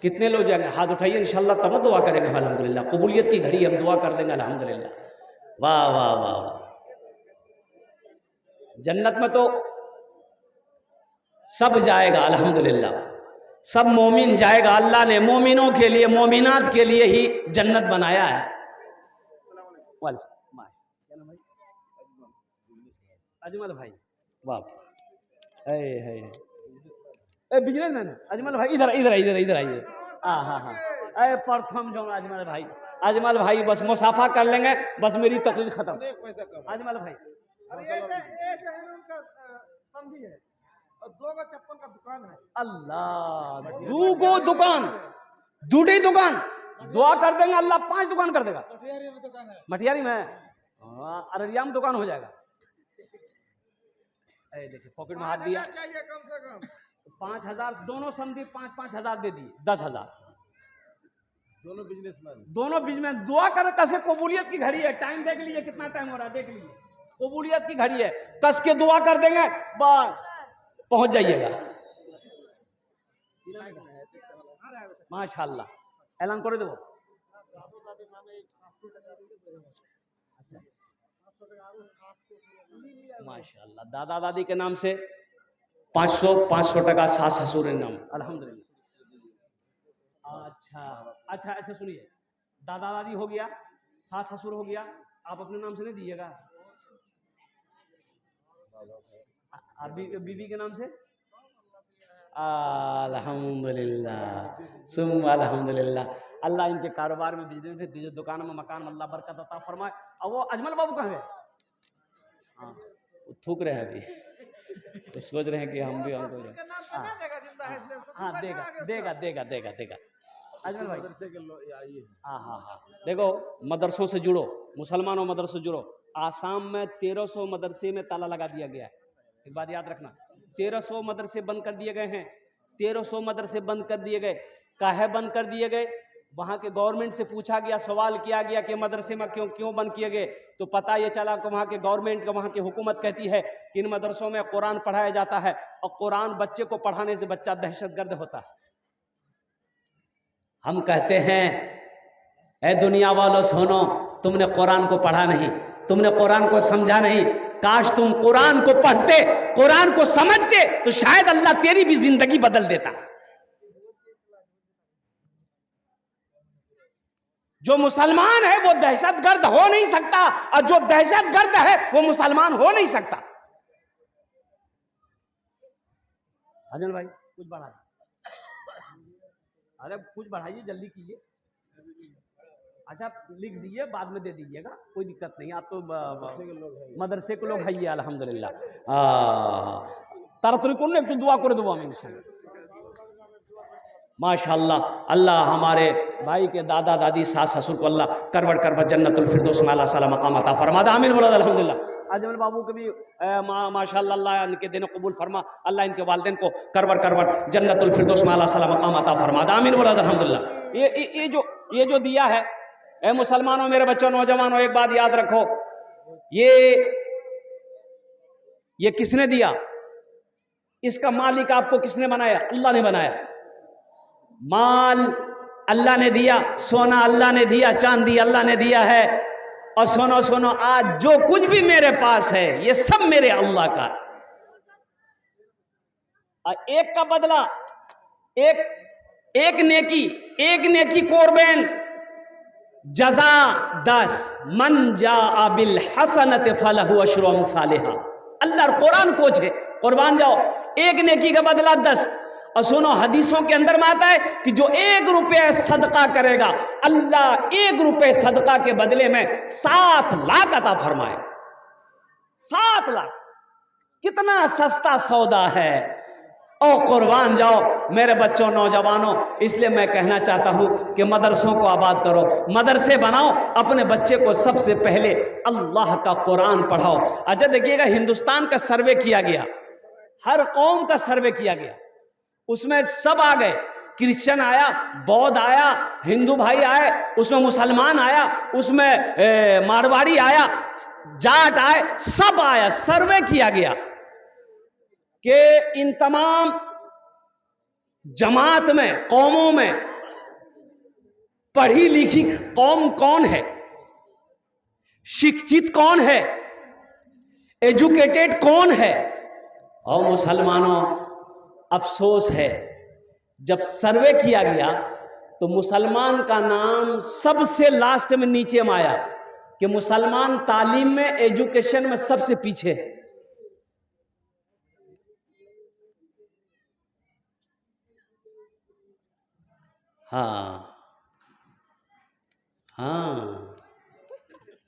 कितने लोग जाएंगे? हाथ उठाइए। इंशाल्लाह तब दुआ करेंगे। अल्हम्दुलिल्लाह, कबूलियत की घड़ी हम दुआ कर देंगे। अल्हम्दुलिल्लाह, वाह वाह वाह वाह। जन्नत में तो सब जाएगा, अल्हम्दुलिल्लाह, सब मोमिन जाएगा। अल्लाह ने मोमिनों के लिए, मोमिनात के लिए ही जन्नत बनाया है। अजमल भाई, वाह, बिजनेसमैन अजमल भाई, इधर इधर इधर इधर आइए। हाँ हाँ हाँ, अरे प्रथम जो अजमल भाई, अजमल भाई बस मुसाफा कर लेंगे, बस मेरी तकलीफ खत्म। अजमल भाई दो चप्पल का दुकान है। अल्लाह, दो दुकान, दूटी दुकान, दुआ कर देंगे अल्लाह 5 दुकान कर देगा। मटियारी में, अररिया में दुकान हो जाएगा। देखिए पॉकेट में हाथ दिया, चाहिए कम से कम 5000 दोनों समझी, 5-5 दे दिए, 10,000 दोनों बिजनेसमैन, दोनों बिजनेस। दुआ कर, कैसे कबूलियत की घड़ी है। टाइम देख लीजिए कितना टाइम हो रहा है, देख लीजिए, कबूलियत की घड़ी है। कस के दुआ कर देंगे, बस पहुंच जाइएगा। माशाल्लाह, ऐलान कर दो। माशाल्लाह, दादा दादी के नाम से 500 टका सास ससुर के नाम, अल्हम्दुलिल्लाह। अच्छा अच्छा अच्छा, सुनिए, दादा दादी हो गया, सास ससुर हो गया, आप अपने नाम से नहीं दीजिएगा, बीवी के नाम से। अल्हम्दुलिल्लाह, सुम अल्हम्दुलिल्लाह। अल्लाह इनके कारोबार में, बिजनेस में, दीजिए, दुकान में, मकान में अल्लाह बरकत अता फरमाए। और वो अजमल बाबू कहाँ गए? हाँ, थूक रहे हैं अभी, तो सोच रहे हैं कि हम भी हमको। हाँ, देगा देगा देगा देगा देगा अजमल भाई। हाँ हाँ हाँ, देखो मदरसों से जुड़ो, मुसलमानों मदरसों से जुड़ो। आसाम में 1300 मदरसे में ताला लगा दिया गया है। एक बात याद रखना, 1300 मदरसे बंद कर दिए गए हैं। 1300 मदरसे बंद कर दिए गए। काहे बंद कर दिए गए? वहाँ के गवर्नमेंट से पूछा गया, सवाल किया गया कि मदरसे में क्यों बंद किए गए, तो पता ये चला कि वहाँ के गवर्नमेंट का, वहाँ की हुकूमत कहती है कि इन मदरसों में कुरान पढ़ाया जाता है, और कुरान बच्चे को पढ़ाने से बच्चा दहशतगर्द होता है। हम कहते हैं, ए दुनिया वालों सुनो, तुमने कुरान को पढ़ा नहीं, तुमने कुरान को समझा नहीं। काश तुम कुरान को पढ़ते, कुरान को समझते, तो शायद अल्लाह तेरी भी जिंदगी बदल देता। जो मुसलमान है वो दहशतगर्द हो नहीं सकता, और जो दहशतगर्द है वो मुसलमान हो नहीं सकता। अजल भाई कुछ बढ़ा दे, अरे कुछ बढ़ाइए, जल्दी कीजिए। अच्छा लिख दीजिए, बाद में दे दीजिएगा, कोई दिक्कत नहीं। आप तो मदरसे के लोग है ये अल्हम्दुलिल्लाह। तारा तुरी कौन एक दुआ करे दुआ में इंशाल्लाह माशाअल्लाह। अल्लाह हमारे भाई के दादा दादी सास ससुर को अल्लाह करवट करवट जन्नतुल फिरदौस में अल्लाह सला मकाम अता फरमा। आमीन बोला अल्हम्दुलिल्लाह। अजमल बाबू के भी माशाअल्लाह अल्लाह इनके दिन कबूल फरमा। अल्लाह इनके वालिदैन को करवट करवट जन्नतुल फिरदौस में अल्लाह सला मकाम अता फरमा। आमीन बोला अल्हम्दुलिल्लाह। ये जो दिया है, ए मुसलमानों, मेरे बच्चों, नौजवानों, एक बात याद रखो, ये किसने दिया? इसका मालिक आपको किसने बनाया? अल्लाह ने बनाया। माल अल्लाह ने दिया, सोना अल्लाह ने दिया, चांदी अल्लाह ने दिया है। और सुनो आज जो कुछ भी मेरे पास है ये सब मेरे अल्लाह का। और एक का बदला, एक नेकी कोरबेन जजा 10 मन जा बिल हसनत फलहु अशरु अमसालिहा। अल्लाह कुरान कोच है, कुर्बान जाओ, एक नेकी का बदला 10। और सुनो हदीसों के अंदर में आता है कि जो 1 रुपया सदका करेगा, अल्लाह 1 रुपये सदका के बदले में 7 लाख अता फरमाए। 7 लाख कितना सस्ता सौदा है। ओ कुर्बान जाओ मेरे बच्चों, नौजवानों। इसलिए मैं कहना चाहता हूं कि मदरसों को आबाद करो, मदरसे बनाओ, अपने बच्चे को सबसे पहले अल्लाह का कुरान पढ़ाओ। अच्छा देखिएगा, हिंदुस्तान का सर्वे किया गया, हर कौम का सर्वे किया गया, उसमें सब आ गए। क्रिश्चियन आया, बौद्ध आया, हिंदू भाई आए, उसमें मुसलमान आया, उसमें मारवाड़ी आया, जाट आए, सब आया। सर्वे किया गया कि इन तमाम जमात में, कौमों में पढ़ी लिखी कौम कौन है, शिक्षित कौन है, एजुकेटेड कौन है। और मुसलमानों, अफसोस है जब सर्वे किया गया तो मुसलमान का नाम सबसे लास्ट में नीचे में आया कि मुसलमान तालीम में, एजुकेशन में सबसे पीछे है। हाँ,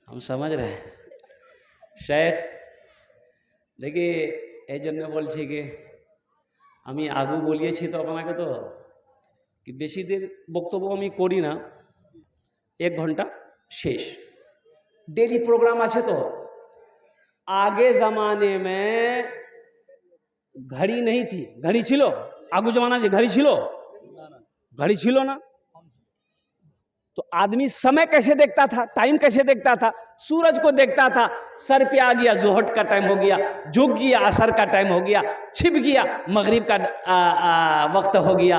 हम समझ रहे हैं। शेख देखिए এই জন্য বলছি कि আমি আগু বলিয়েছি তো আপনাকে তো कि বেশি দের বক্তব্য আমি করি না, 1 घंटा शेष। डेली प्रोग्राम আছে तो। आगे ज़माने में घड़ी नहीं थी, घड़ी छिलो आगू जमाना से घड़ी छिलो, घड़ी छिलो ना, तो आदमी समय कैसे देखता था, टाइम कैसे देखता था? सूरज को देखता था, सर पे आ गया जोहर का टाइम हो गया, झुक गया असर का टाइम हो गया, छिप गया मगरिब का वक्त हो गया।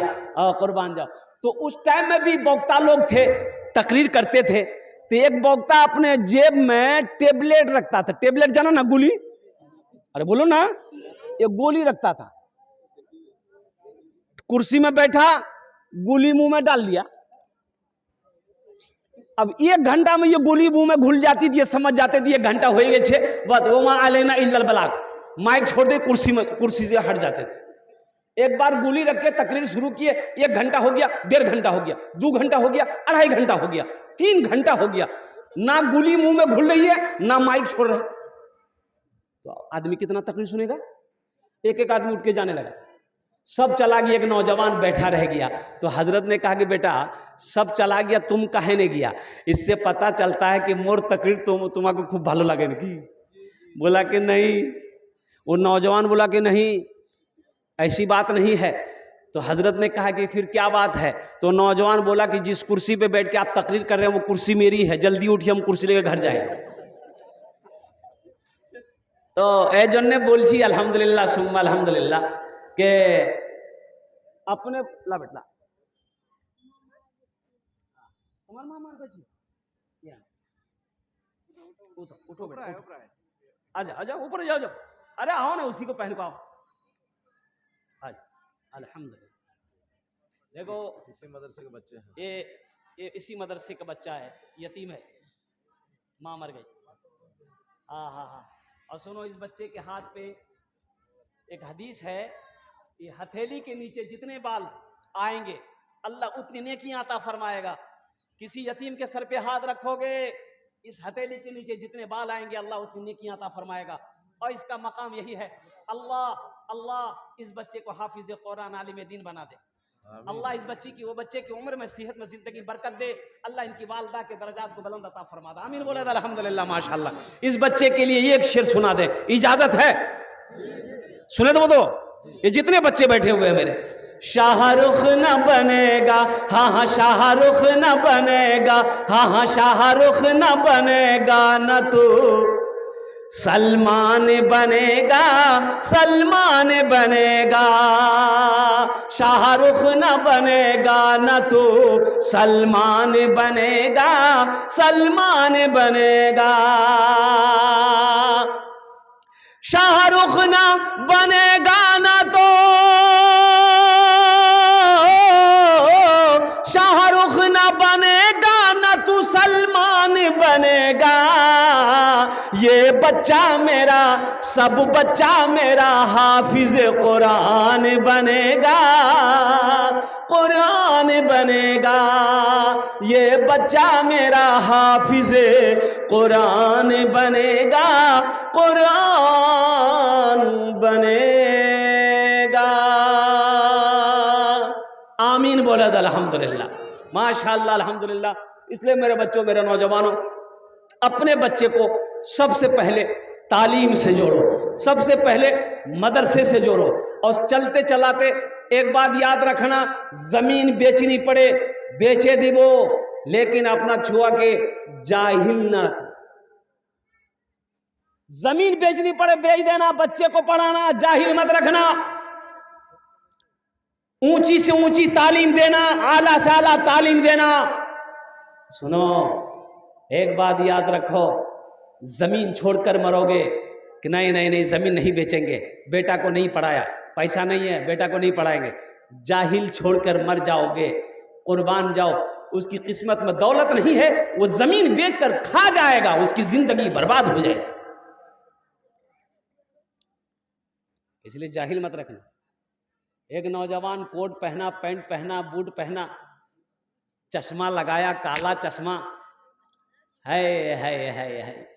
कुर्बान जाओ। तो उस टाइम में भी वक्ता लोग थे, तकरीर करते थे। तो एक वक्ता अपने जेब में टेबलेट रखता था। टेबलेट जाना ना, गोली, अरे बोलो ना, ये गोली रखता था। कुर्सी में बैठा, गोली मुंह में डाल दिया। अब 1 घंटा में ये गोली मुंह में घुल जाती थी, ये समझ जाते थे 1 घंटा हो गए छे, बस वो वहां आलेना इल्लल बलाक, माइक छोड़ दे, कुर्सी से हट जाते थे। एक बार गोली रख के तकरीर शुरू किए, 1 घंटा हो गया, 1.5 घंटा हो गया, 2 घंटा हो गया, 2.5 घंटा हो गया, 3 घंटा हो गया, ना गोली मुंह में घुल रही है, ना माइक छोड़ रहे। तो आदमी कितना तकरीर सुनेगा? एक आदमी उठ के जाने लगा, सब चला गया, एक नौजवान बैठा रह गया। तो हजरत ने कहा कि बेटा सब चला गया, तुम काहे नहीं गया? इससे पता चलता है कि मोर तकरीर तुम्हारे खूब भालो लगे ना। बोला कि नहीं, वो नौजवान बोला कि नहीं, ऐसी बात नहीं है। तो हजरत ने कहा कि फिर क्या बात है? तो नौजवान बोला कि जिस कुर्सी पे बैठ के आप तकरीर कर रहे हैं वो कुर्सी मेरी है, जल्दी उठिए, हम कुर्सी लेकर घर जाएंगे। तो ए जन्ने बोलছি अल्हम्दुलिल्लाह सुम्मा अल्हम्दुलिल्लाह के अपने ला बेटला तुम्हार मां मार बची या उठो बेटा, आजा ऊपर जाओ, अरे आओ ना, उसी को पहन को आओ। आज अल्हम्दुलिल्लाह देखो इसी मदरसे के बच्चे हैं, ये इसी मदरसे का बच्चा है, यतीम है, मां मर गई। हाँ। और सुनो, इस बच्चे के हाथ पे एक हदीस है, ये हथेली के नीचे जितने बाल आएंगे अल्लाह उतनी नेकियां अता फरमाएगा। किसी यतीम के सर पे हाथ रखोगे, इस हथेली के नीचे जितने बाल आएंगे अल्लाह उतनी नेकियां अता फरमाएगा। और इसका मकाम यही है, अल्लाह अल्लाह इस बच्चे को हाफिज कुरान आलिम दीन बना दे। अल्लाह इस बच्ची की, वो बच्चे की उम्र में, सेहत में, जिंदगी बरकत दे। अल्लाह इनकी वालदा के दर्जात को बुलंद अता फरमा दे। आमीन बोले अल्हम्दुलिल्लाह माशाअल्लाह। इस बच्चे के लिए एक शेर सुना दे, इजाजत है? सुने तो ये जितने बच्चे बैठे हुए हैं मेरे। शाहरुख न बनेगा, हाँ हाँ शाहरुख न बनेगा, हाँ हाँ शाहरुख न बनेगा, न तू सलमान बनेगा, सलमान बनेगा। शाहरुख न बनेगा, न तू सलमान बनेगा, सलमान बनेगा। शाहरुख न बनेगा न तो, शाहरुख न बनेगा न तू सलमान बनेगा। ये बच्चा मेरा, सब बच्चा मेरा हाफिज कुरान बनेगा, कुरान बनेगा। ये बच्चा मेरा हाफिज कुरान बनेगा, कुरान बनेगा। आमीन बोला अल्हम्दुलिल्लाह माशाअल्लाह अल्हम्दुलिल्लाह। इसलिए मेरे बच्चों, मेरे नौजवानों, अपने बच्चे को सबसे पहले तालीम से जोड़ो, सबसे पहले मदरसे से जोड़ो। और चलते चलाते एक बात याद रखना, जमीन बेचनी पड़े बेचे दिवो, लेकिन अपना छुआ के जाहिल ना। जमीन बेचनी पड़े बेच देना, बच्चे को पढ़ाना, जाहिल मत रखना। ऊंची से ऊंची तालीम देना, आला से आला तालीम देना। सुनो, एक बात याद रखो, जमीन छोड़कर मरोगे कि नहीं नहीं नहीं जमीन नहीं बेचेंगे, बेटा को नहीं पढ़ाया, पैसा नहीं है, बेटा को नहीं पढ़ाएंगे। जाहिल छोड़कर मर जाओगे, कुर्बान जाओ। उसकी किस्मत में दौलत नहीं है, वो जमीन बेचकर खा जाएगा, उसकी जिंदगी बर्बाद हो जाएगी। इसलिए जाहिल मत रखना। एक नौजवान कोट पहना, पैंट पहना, बूट पहना, चश्मा लगाया, काला चश्मा, है।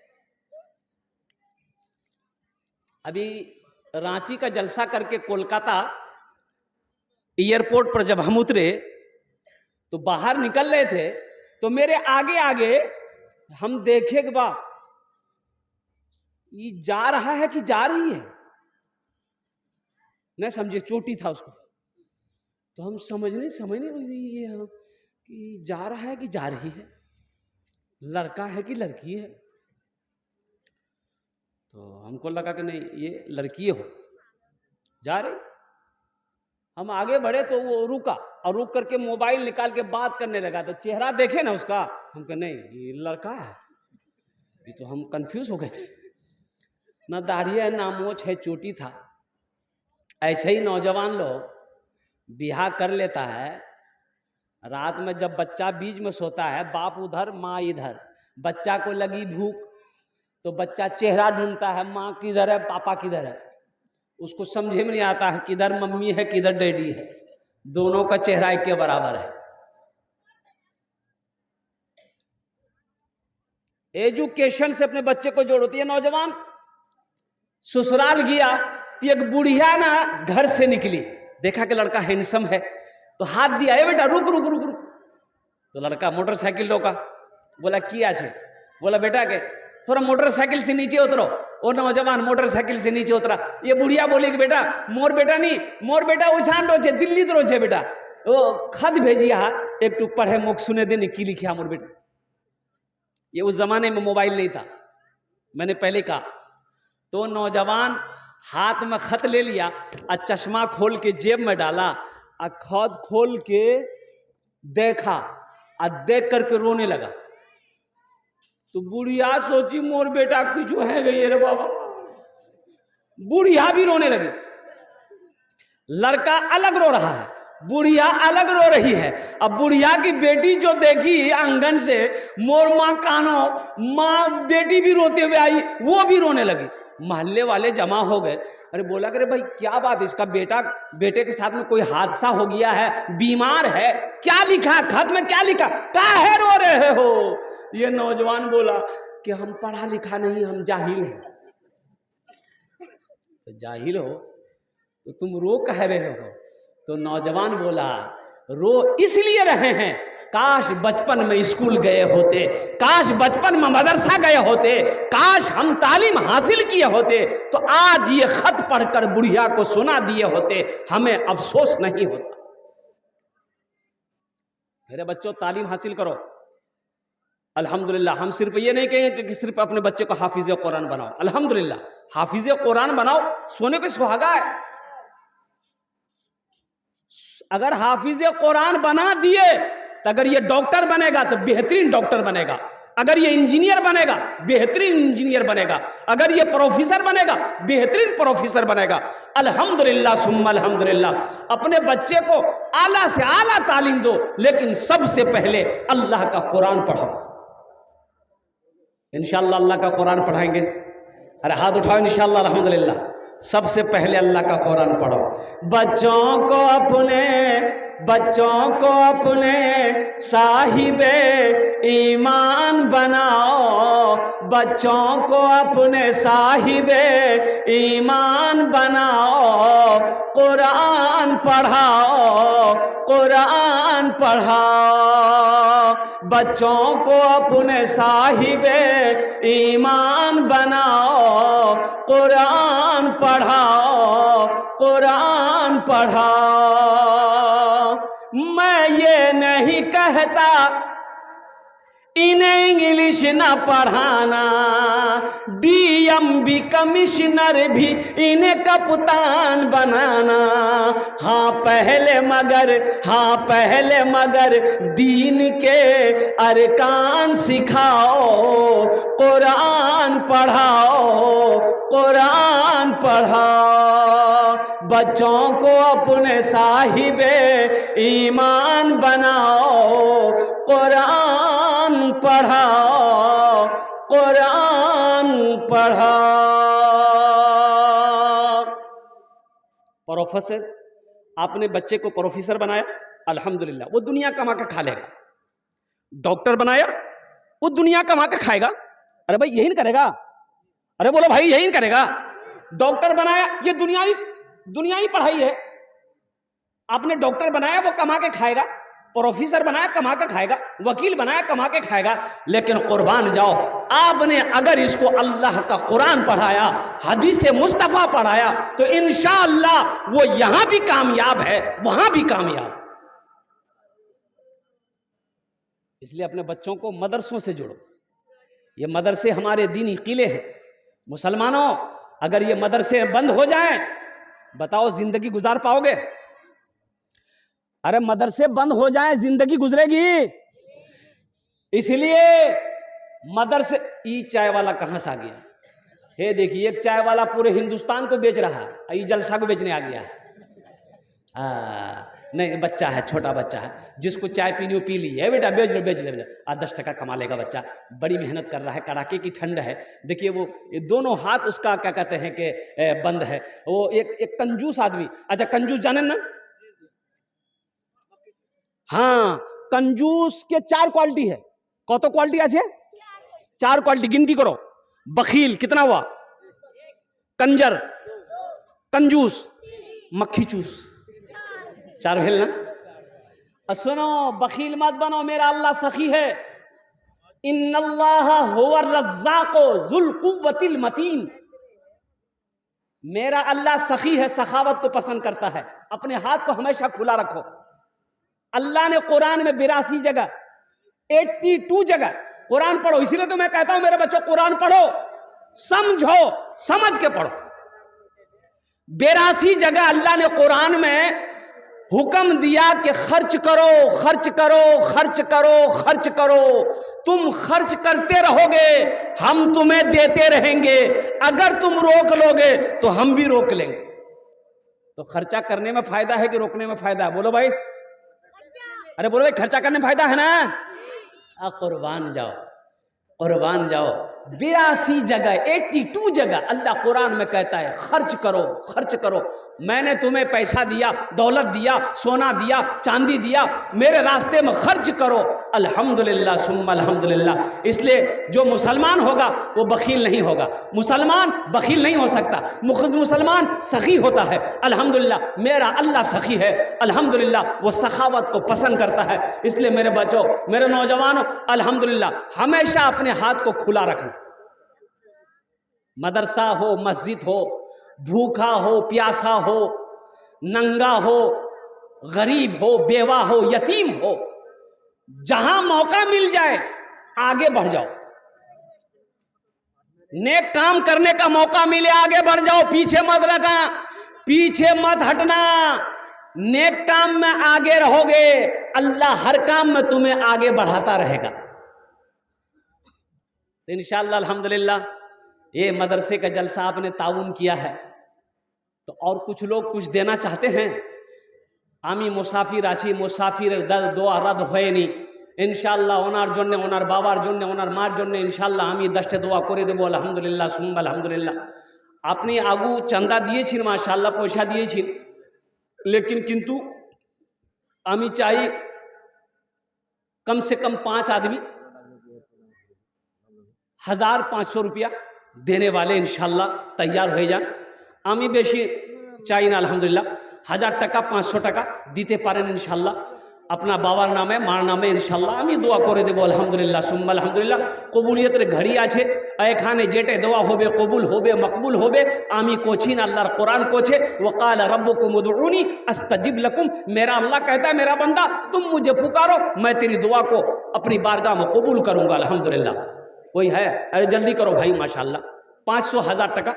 अभी रांची का जलसा करके कोलकाता एयरपोर्ट पर जब हम उतरे तो बाहर निकल रहे थे, तो मेरे आगे आगे हम देखे कि बा ये जा रहा है कि जा रही है, नहीं समझे, चोटी था उसको। तो हम समझ नहीं ये हम कि जा रहा है कि जा रही है, लड़का है कि लड़की है। तो हमको लगा कि नहीं ये लड़की हो, जा रही। हम आगे बढ़े तो वो रुका, और रुक करके मोबाइल निकाल के बात करने लगा। तो चेहरा देखे ना उसका, हम कहे नहीं ये लड़का है। ये तो हम कंफ्यूज हो गए थे, ना दाढ़ी है ना मोछ है, चोटी था। ऐसे ही नौजवान लोग बिहार कर लेता है। रात में जब बच्चा बीच में सोता है, बाप उधर माँ इधर, बच्चा को लगी भूख तो बच्चा चेहरा ढूंढता है, माँ किधर है पापा किधर है। उसको समझे में नहीं आता है किधर मम्मी है किधर डैडी है, दोनों का चेहरा एक के बराबर है। एजुकेशन से अपने बच्चे को जोड़ो। ये नौजवान ससुराल गया तो एक बुढ़िया ना घर से निकली, देखा कि लड़का हैंडसम है तो हाथ दिया, ए बेटा रुक रुक रुक रुक। तो लड़का मोटरसाइकिल रोका, बोला किया छे? बोला बेटा के थोड़ा मोटरसाइकिल से नीचे उतरो। और नौजवान मोटरसाइकिल से नीचे उतरा। ये बुढ़िया बोली कि बेटा मोर बेटा नहीं, मोर बेटा उछान रो छे, दिल्ली तो रो छे बेटा। वो खत भेजिया एक टू पढ़े मुख सुने देने की लिखिया मोर बेटा। ये उस जमाने में मोबाइल नहीं था, मैंने पहले कहा। तो नौजवान हाथ में खत ले लिया और चश्मा खोल के जेब में डाला और खत खोल के देखा और देख करके रोने लगा। तो बुढ़िया सोची मोर बेटा कुछ है गई रे बाबा, बुढ़िया भी रोने लगी। लड़का अलग रो रहा है, बुढ़िया अलग रो रही है। अब बुढ़िया की बेटी जो देखी आंगन से, मोर माँ कानो, माँ बेटी भी रोते हुए आई, वो भी रोने लगी। मोहल्ले वाले जमा हो गए। अरे बोला करे भाई क्या बात, इसका बेटे के साथ में कोई हादसा हो गया है, बीमार है, क्या लिखा खत में, क्या लिखा, काहे रो रहे हो? ये नौजवान बोला कि हम पढ़ा लिखा नहीं, हम जाहिल हैं। तो जाहिल हो तो तुम रो कह रहे हो? तो नौजवान बोला रो इसलिए रहे हैं, काश बचपन में स्कूल गए होते, काश बचपन में मदरसा गए होते, काश हम तालीम हासिल किए होते तो आज ये खत पढ़कर बुढ़िया को सुना दिए होते, हमें अफसोस नहीं होता। मेरे बच्चों तालीम हासिल करो। अल्हम्दुलिल्लाह, हम सिर्फ ये नहीं कहेंगे कि सिर्फ अपने बच्चे को हाफिज कुरान बनाओ। अल्हम्दुलिल्लाह हाफिज कुरान बनाओ, सोने पे सुहागा है। अगर हाफिज कुरान बना दिए तो अगर ये डॉक्टर बनेगा तो बेहतरीन डॉक्टर बनेगा, अगर ये इंजीनियर बनेगा बेहतरीन इंजीनियर बनेगा, अगर ये प्रोफेसर बनेगा बेहतरीन प्रोफेसर बनेगा। अल्हम्दुलिल्लाह सुम्मा अल्हम्दुलिल्लाह। अपने बच्चे को आला से आला तालीम दो, लेकिन सबसे पहले अल्लाह का कुरान पढ़ो। इंशाअल्लाह अल्लाह का कुरान पढ़ाएंगे। अरे हाथ उठाओ इंशाअल्लाह अल्हम्दुलिल्लाह। सबसे पहले अल्लाह का कुरान पढ़ो। बच्चों को अपने साहिबे ईमान बनाओ, बच्चों को अपने साहिबे ईमान बनाओ, कुरान पढ़ाओ, कुरान पढ़ाओ। बच्चों को अपने साहिबे ईमान बनाओ, कुरान पढ़ाओ, कुरान पढ़ाओ। मैं ये नहीं कहता इन्हें इंग्लिश ना पढ़ाना, डीएम भी कमिश्नर भी इन्हें कप्तान बनाना। हाँ पहले मगर दीन के अरकान सिखाओ, कुरान पढ़ाओ, कुरान पढ़ाओ। बच्चों को अपने साहिबे ईमान बनाओ, कुरान पढ़ाओ, कुरान पढ़ाओ। प्रोफेसर, आपने बच्चे को प्रोफेसर बनाया, अल्हम्दुलिल्लाह, वो दुनिया कमा के खा लेगा। डॉक्टर बनाया, वो दुनिया कमा के खाएगा। अरे भाई यही नहीं करेगा? अरे बोलो भाई यही नहीं करेगा? डॉक्टर बनाया, ये दुनिया ही पढ़ाई है। आपने डॉक्टर बनाया, वो कमा के खाएगा। प्रोफेसर बनाया, कमा के खाएगा। वकील बनाया, कमा के खाएगा। लेकिन कुर्बान जाओ, आपने अगर इसको अल्लाह का कुरान पढ़ाया, हदीस मुस्तफ़ा पढ़ाया, तो इंशाअल्लाह वो यहां भी कामयाब है, वहां भी कामयाब। इसलिए अपने बच्चों को मदरसों से जोड़ो। ये मदरसे हमारे दीनी किले हैं। मुसलमानों, अगर ये मदरसे बंद हो जाएं, बताओ जिंदगी गुजार पाओगे? अरे मदरसे बंद हो जाएं, जिंदगी गुजरेगी? इसलिए मदरसे। ई चाय वाला कहां से आ गया? हे देखिए, एक चाय वाला पूरे हिंदुस्तान को बेच रहा है, ई जलसा को बेचने आ गया है। नहीं, बच्चा है, छोटा बच्चा है, जिसको चाय पीनी हो पी ली है। बेटा बेच लो, बेच ले, आज 10 टका कमा लेगा बच्चा। बड़ी मेहनत कर रहा है, कड़ाके की ठंड है। देखिए वो ये दोनों हाथ उसका क्या कहते हैं कि बंद है। वो एक कंजूस आदमी। अच्छा, कंजूस जाने ना? हाँ, कंजूस के 4 क्वालिटी है। कत क्वालिटी আছে? 4 क्वालिटी गिनती करो। बखील कितना हुआ? कंजर, कंजूस, मक्खी चूस, 4 भेल ना। सुनो, बखील मत बनो, मेरा अल्लाह सखी है। इन्नल्लाह हुवा रज़्ज़ाक़ु ज़ुल कुव्वतिल मतीन। मेरा अल्लाह सखी है, सखावत को पसंद करता है। अपने हाथ को हमेशा खुला रखो। अल्लाह ने कुरान में 82 जगह, 82 जगह कुरान पढ़ो। इसीलिए तो मैं कहता हूं मेरे बच्चों, कुरान पढ़ो, समझो, समझ के पढ़ो। 82 जगह अल्लाह ने कुरान में हुक्म दिया कि खर्च करो, खर्च करो, खर्च करो, खर्च करो। तुम खर्च करते रहोगे, हम तुम्हें देते रहेंगे। अगर तुम रोक लोगे तो हम भी रोक लेंगे। तो खर्चा करने में फायदा है कि रोकने में फायदा है? बोलो भाई। अरे बोलो भाई, खर्चा करने में फायदा है ना? कुर्बान जाओ। कुर्बान जाओ। 82 जगह 82 जगह अल्लाह कुरान में कहता है खर्च करो, खर्च करो। मैंने तुम्हें पैसा दिया, दौलत दिया, सोना दिया, चांदी दिया, मेरे रास्ते में खर्च करो। अल्हम्दुलिल्लाह सुम्मा अल्हम्दुलिल्लाह। इसलिए जो मुसलमान होगा वो बखील नहीं होगा, मुसलमान बखील नहीं हो सकता, मुसलमान सखी होता है। अल्हम्दुलिल्लाह मेरा अल्लाह सखी है, अल्हम्दुलिल्लाह वो सखावत को पसंद करता है। इसलिए मेरे बच्चों, मेरे नौजवानों, अल्हम्दुलिल्लाह हमेशा अपने हाथ को खुला रखना। मदरसा हो, मस्जिद हो, भूखा हो, प्यासा हो, नंगा हो, गरीब हो, बेवा हो, यतीम हो, जहां मौका मिल जाए आगे बढ़ जाओ। नेक काम करने का मौका मिले आगे बढ़ जाओ, पीछे मत हटना, पीछे मत हटना। नेक काम में आगे रहोगे, अल्लाह हर काम में तुम्हें आगे बढ़ाता रहेगा। इंशाअल्लाह अल्हम्दुलिल्लाह ये मदरसे का जलसा आपने ताउन किया है, तो और कुछ लोग कुछ देना चाहते हैं। आमी मुसाफिर आছি, मुसाफिर দোয়া রদ হয়নি। ইনশাআল্লাহ ওনার জন্য, ওনার বাবার জন্য, ওনার মার জন্য ইনশাআল্লাহ আমি 10টা দোয়া করে দেবো। আলহামদুলিল্লাহ সুম্মা আলহামদুলিল্লাহ। আপনি আগু চাঁদা দিয়েছেন, মাশাআল্লাহ পয়সা দিয়েছেন, लेकिन किंतु আমি চাই कम से कम 5 आदमी 1500 रुपया देने वाले इंशाल्लाह तैयार हो जान। आमी बेशी चाই না, আলহামদুলিল্লাহ 1000 টাকা 500 টাকা দিতে পারেন ইনশাল্লাহ अपना बाबार नामे मार नामे इनशाल्लाह आमी दुआ करे देव। अल्हम्दुलिल्लाह सुम्मा अल्हम्दुलिल्लाह। कबूलियतेर घड़ी आछे, एखाने जेटे दुआ होबे कबूल होबे, मकबूल होबे। आमी कोचिन अल्लाहर कुरान कोछे वकाल रब्बुकुम उदउनी अस्तजिब लकुम। मेरा अल्लाह कहता है मेरा बंदा तुम मुझे पुकारो, मैं तेरी दुआ को अपनी बारगाह में कबूल करूंगा। अल्हम्दुलिल्लाह। कोई है? अरे जल्दी करो भाई, माशाल्लाह 500 1000 टका।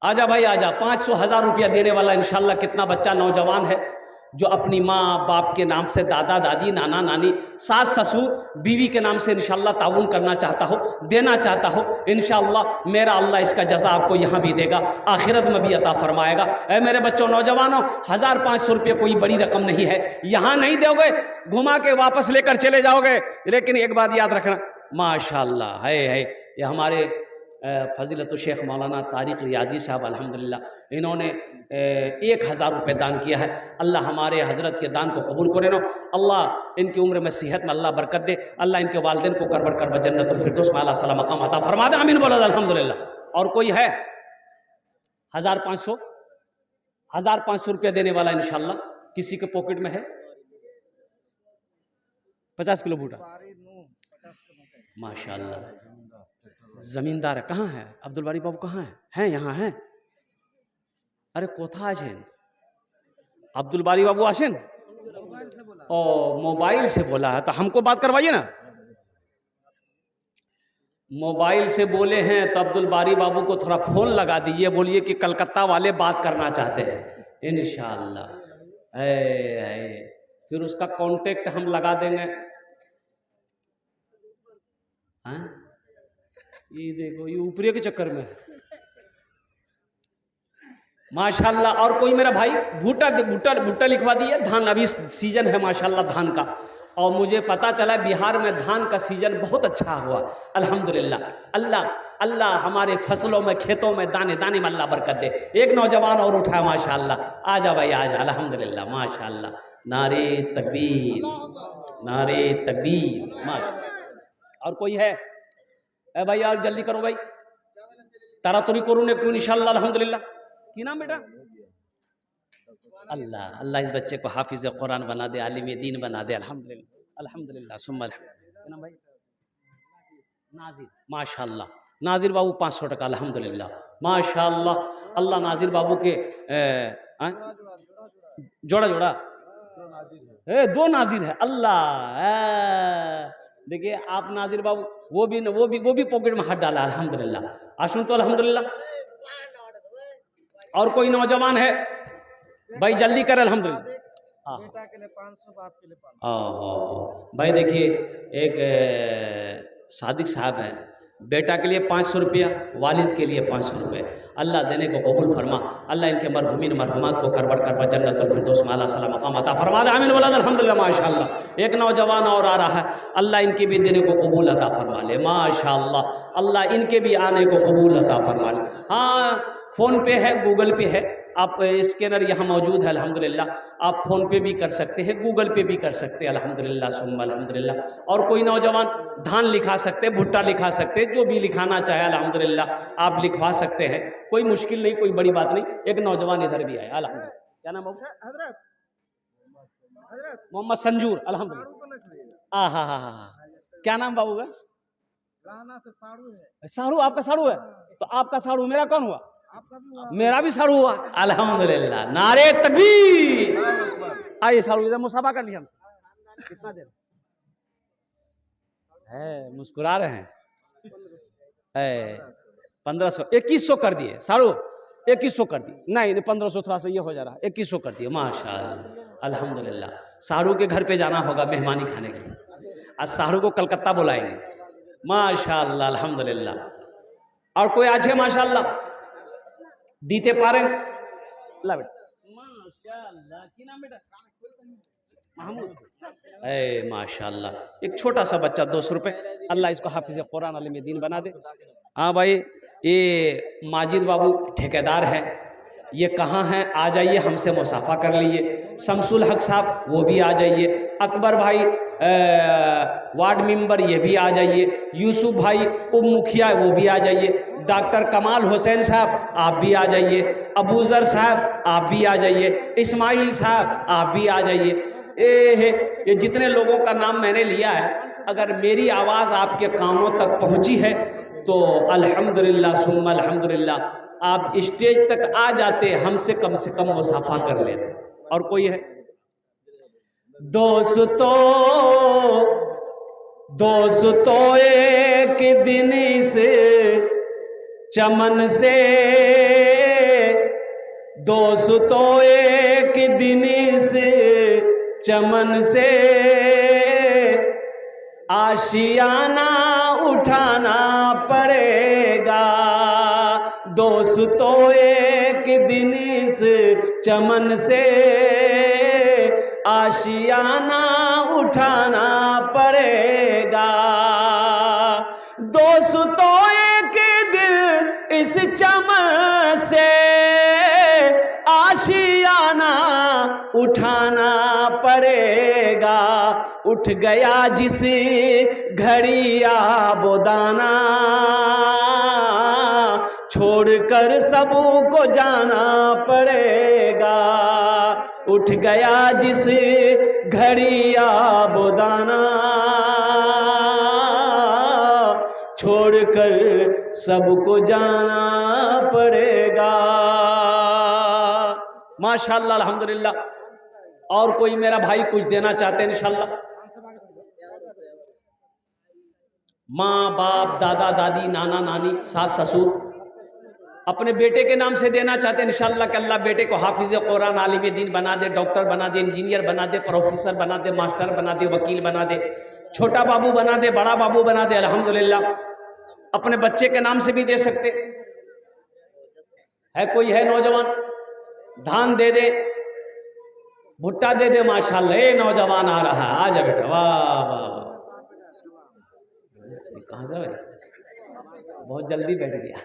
आजा भाई आजा, 500 1000 रुपया देने वाला इंशाल्लाह कितना बच्चा नौजवान है जो अपनी माँ बाप के नाम से, दादा दादी, नाना नानी, सास ससुर, बीवी के नाम से इंशाल्लाह ताउन करना चाहता हो, देना चाहता हो, इंशाल्लाह मेरा अल्लाह इसका जज़ा आपको यहाँ भी देगा, आखिरत में भी अता फरमाएगा। ऐ मेरे बच्चों नौजवानों, 1500 रुपये कोई बड़ी रकम नहीं है। यहाँ नहीं दोगे, घुमा के वापस लेकर चले जाओगे। लेकिन एक बात याद रखना, माशाल्लाह है ये हमारे फ़ज़ीलत शेख मौलाना तारिक रियाजी साहब अल्हम्दुलिल्लाह, इन्होंने 1000 रुपये दान किया है। अल्लाह हमारे हज़रत के दान को कबूल करे नो। अल्लाह इनकी उम्र में सेहत में अल्लाह बरकत दे। अल्लाह इनके वालिदैन को करबर करब जन्नतुल फिरदौस में आला मकाम अता फरमा दे। आमीन बोलो अल्हम्दुलिल्लाह। और कोई है 1500 रुपया देने वाला इंशाल्लाह? किसी के पॉकेट में है? 50 किलो बूटा, माशाल्लाह जमींदार है। कहाँ है अब्दुल बारी बाबू? कहाँ है? यहाँ हैं? अरे कोथा आছেন अब्दुल बारी बाबू? आছেন? ओ मोबाइल से बोला है तो हमको बात करवाइए ना। मोबाइल से बोले हैं तो अब्दुल बारी बाबू को थोड़ा फोन लगा दीजिए, बोलिए कि कलकत्ता वाले बात करना चाहते हैं इंशाअल्लाह। फिर उसका कांटेक्ट हम लगा देंगे। हाँ ये देखो, ये ऊपरी के चक्कर में माशाल्लाह। और कोई मेरा भाई भुट्टा भुट्टा भुट्टा लिखवा दिए। धान अभी सीजन है माशाल्लाह धान का, और मुझे पता चला बिहार में धान का सीजन बहुत अच्छा हुआ अल्हम्दुलिल्लाह। अल्लाह अल्लाह हमारे फसलों में, खेतों में, दाने दाने में अल्लाह बरकत दे। एक नौजवान और उठा माशाल्लाह। आजा भाई आजा, अल्हम्दुलिल्लाह माशाल्लाह। नारे तकबीर, नारे तकबीर माशाल्लाह। और कोई है? ए भाई यार जल्दी करो भाई, तारातुरी करूँ एक इंशाल्लाह अल्हम्दुलिल्लाह। की नाम बेटा? अल्लाह अल्लाह इस बच्चे को हाफिज कुरान बना दे, आलिम दीन बना दे। अल्हम्दुलिल्लाह अल्हम्दुलिल्लाह सुम्मा अल्हम्दुलिल्लाह। भाई नाजिर, माशाल्लाह नाजिर बाबू 500 टका अल्हम्दुलिल्लाह माशाल्लाह। अल्लाह नाजिर बाबू के जोड़ा जोड़ा दो नाजिर है अल्लाह। देखिए आप नाजिर बाबू, वो भी पॉकेट में हाथ डाला अल्हम्दुलिल्लाह। आशुन तो अल्हम्दुलिल्लाह। और कोई नौजवान है भाई? जल्दी कर अल्हम्दुलिल्लाह। बेटा के लिए 500, बाप के लिए 500। भाई देखिए एक सादिक साहब हैं, बेटा के लिए 500 रुपया, वालिद के लिए 500 रुपये। अल्लाह देने को कबूल फरमा। अल्लाह इनके मरहुमीन मरहुमात को करबर करबर जन्नतुल फिरदौस में आला सलाम मकाम अता फरमा दे। आमीन वलद अल्हम्दुलिल्लाह माशाअल्लाह। एक नौजवान और आ रहा है, अल्लाह इनके भी देने को कबूल अता फरमा ले माशाअल्लाह। अल्लाह इनके भी आने को कबूल अता फरमा ले। हाँ, फ़ोन पे है, गूगल पे है, आप स्कैनर यहाँ मौजूद है अल्हम्दुलिल्लाह। आप फ़ोन पे भी कर सकते हैं, गूगल पे भी कर सकते हैं अल्हम्दुलिल्लाह सुम्मा अल्हम्दुलिल्लाह। और कोई नौजवान धान लिखा सकते, भुट्टा लिखा सकते, जो भी लिखाना चाहे अल्हम्दुलिल्लाह आप लिखवा सकते हैं, कोई मुश्किल नहीं, कोई बड़ी बात नहीं। एक नौजवान इधर भी आया अल्हम्दुलिल्लाह। क्या नाम बाबू? हजरत हजरत मोहम्मद संजूर अल्हम्दुलिल्लाह। हाँ हाँ हाँ हाँ। क्या नाम बाबू का? गाना से साड़ू है। साड़ू आपका साड़ू है? तो आपका साड़ू मेरा कौन हुआ? आपका भी हुआ। मेरा भी साड़ू हुआ अल्हम्दुलिल्लाह। नारे तकबीर। आइए साड़ू इधर मुसाफा कर लिया हम। कितना देर है? मुस्कुरा रहे हैं। 1500 2100 कर दिए साड़ू, 2100 कर दिए। नहीं 1500 थोड़ा सा ये हो जा रहा है, 2100 कर दिए माशाअल्लाह अल्हम्दुलिल्लाह। साड़ू के घर पे जाना होगा मेहमानी खाने के लिए। आज साड़ू को कलकत्ता बुलाएंगे माशाअल्लाह अल्हम्दुलिल्लाह। और कोई आज है माशाअल्लाह दीते पारे ला बेटा माशाअल्लाह। की नाम बेटा? महमूद। ए माशाअल्लाह, एक छोटा सा बच्चा 200 रुपये। अल्लाह इसको हाफिज कुरान आलिम दीन बना दे। हाँ भाई, ये माजिद बाबू ठेकेदार हैं, ये कहाँ हैं? आ जाइए, हमसे मुसाफा कर लीजिए। शमसुल हक साहब वो भी आ जाइए। अकबर भाई वार्ड मेंबर ये भी आ जाइए। यूसुफ भाई उप मुखिया वो भी आ जाइए। डॉक्टर कमाल हुसैन साहब आप भी आ जाइए। अबूजर साहब आप भी आ जाइए। इस्माइल साहब आप भी आ जाइए। ये जितने लोगों का नाम मैंने लिया है, अगर मेरी आवाज़ आपके कानों तक पहुंची है तो अल्हम्दुलिल्लाह सुम्मा अल्हम्दुलिल्लाह आप स्टेज तक आ जाते, हमसे कम मुसाफा कर लेते। और कोई है? दोस्तों एक दिन से चमन से, दोस्तों एक दिन से चमन से आशियाना उठाना पड़ेगा। दोस्तों एक दिन से चमन से आशियाना उठाना पड़ेगा। दोस्तों एक दिन इस चमन से आशियाना उठाना पड़ेगा। उठ गया जिस घड़ी आबोदाना, छोड़कर सबको जाना पड़ेगा। उठ गया जिस घड़ी आबोदाना, छोड़कर सबको जाना पड़ेगा। माशाअल्लाह अल्हम्दुलिल्लाह। और कोई मेरा भाई कुछ देना चाहते हैं इंशाअल्लाह? माँ बाप दादा दादी नाना नानी सास ससुर अपने बेटे के नाम से देना चाहते हैं इंशाअल्लाह कि अल्लाह बेटे को हाफिज कुरान आलिम दीन बना दे, डॉक्टर बना दे, इंजीनियर बना दे, प्रोफेसर बना दे, मास्टर बना दे, वकील बना दे, छोटा बाबू बना दे, बड़ा बाबू बना दे अल्हम्दुलिल्लाह। अपने बच्चे के नाम से भी दे सकते है। कोई है नौजवान? धान दे दे, भुट्टा दे दे माशाअल्लाह। ये नौजवान आ रहा है, आ जा बेटा। वाह वाह, कहाँ जा भाई? बहुत जल्दी बैठ गया।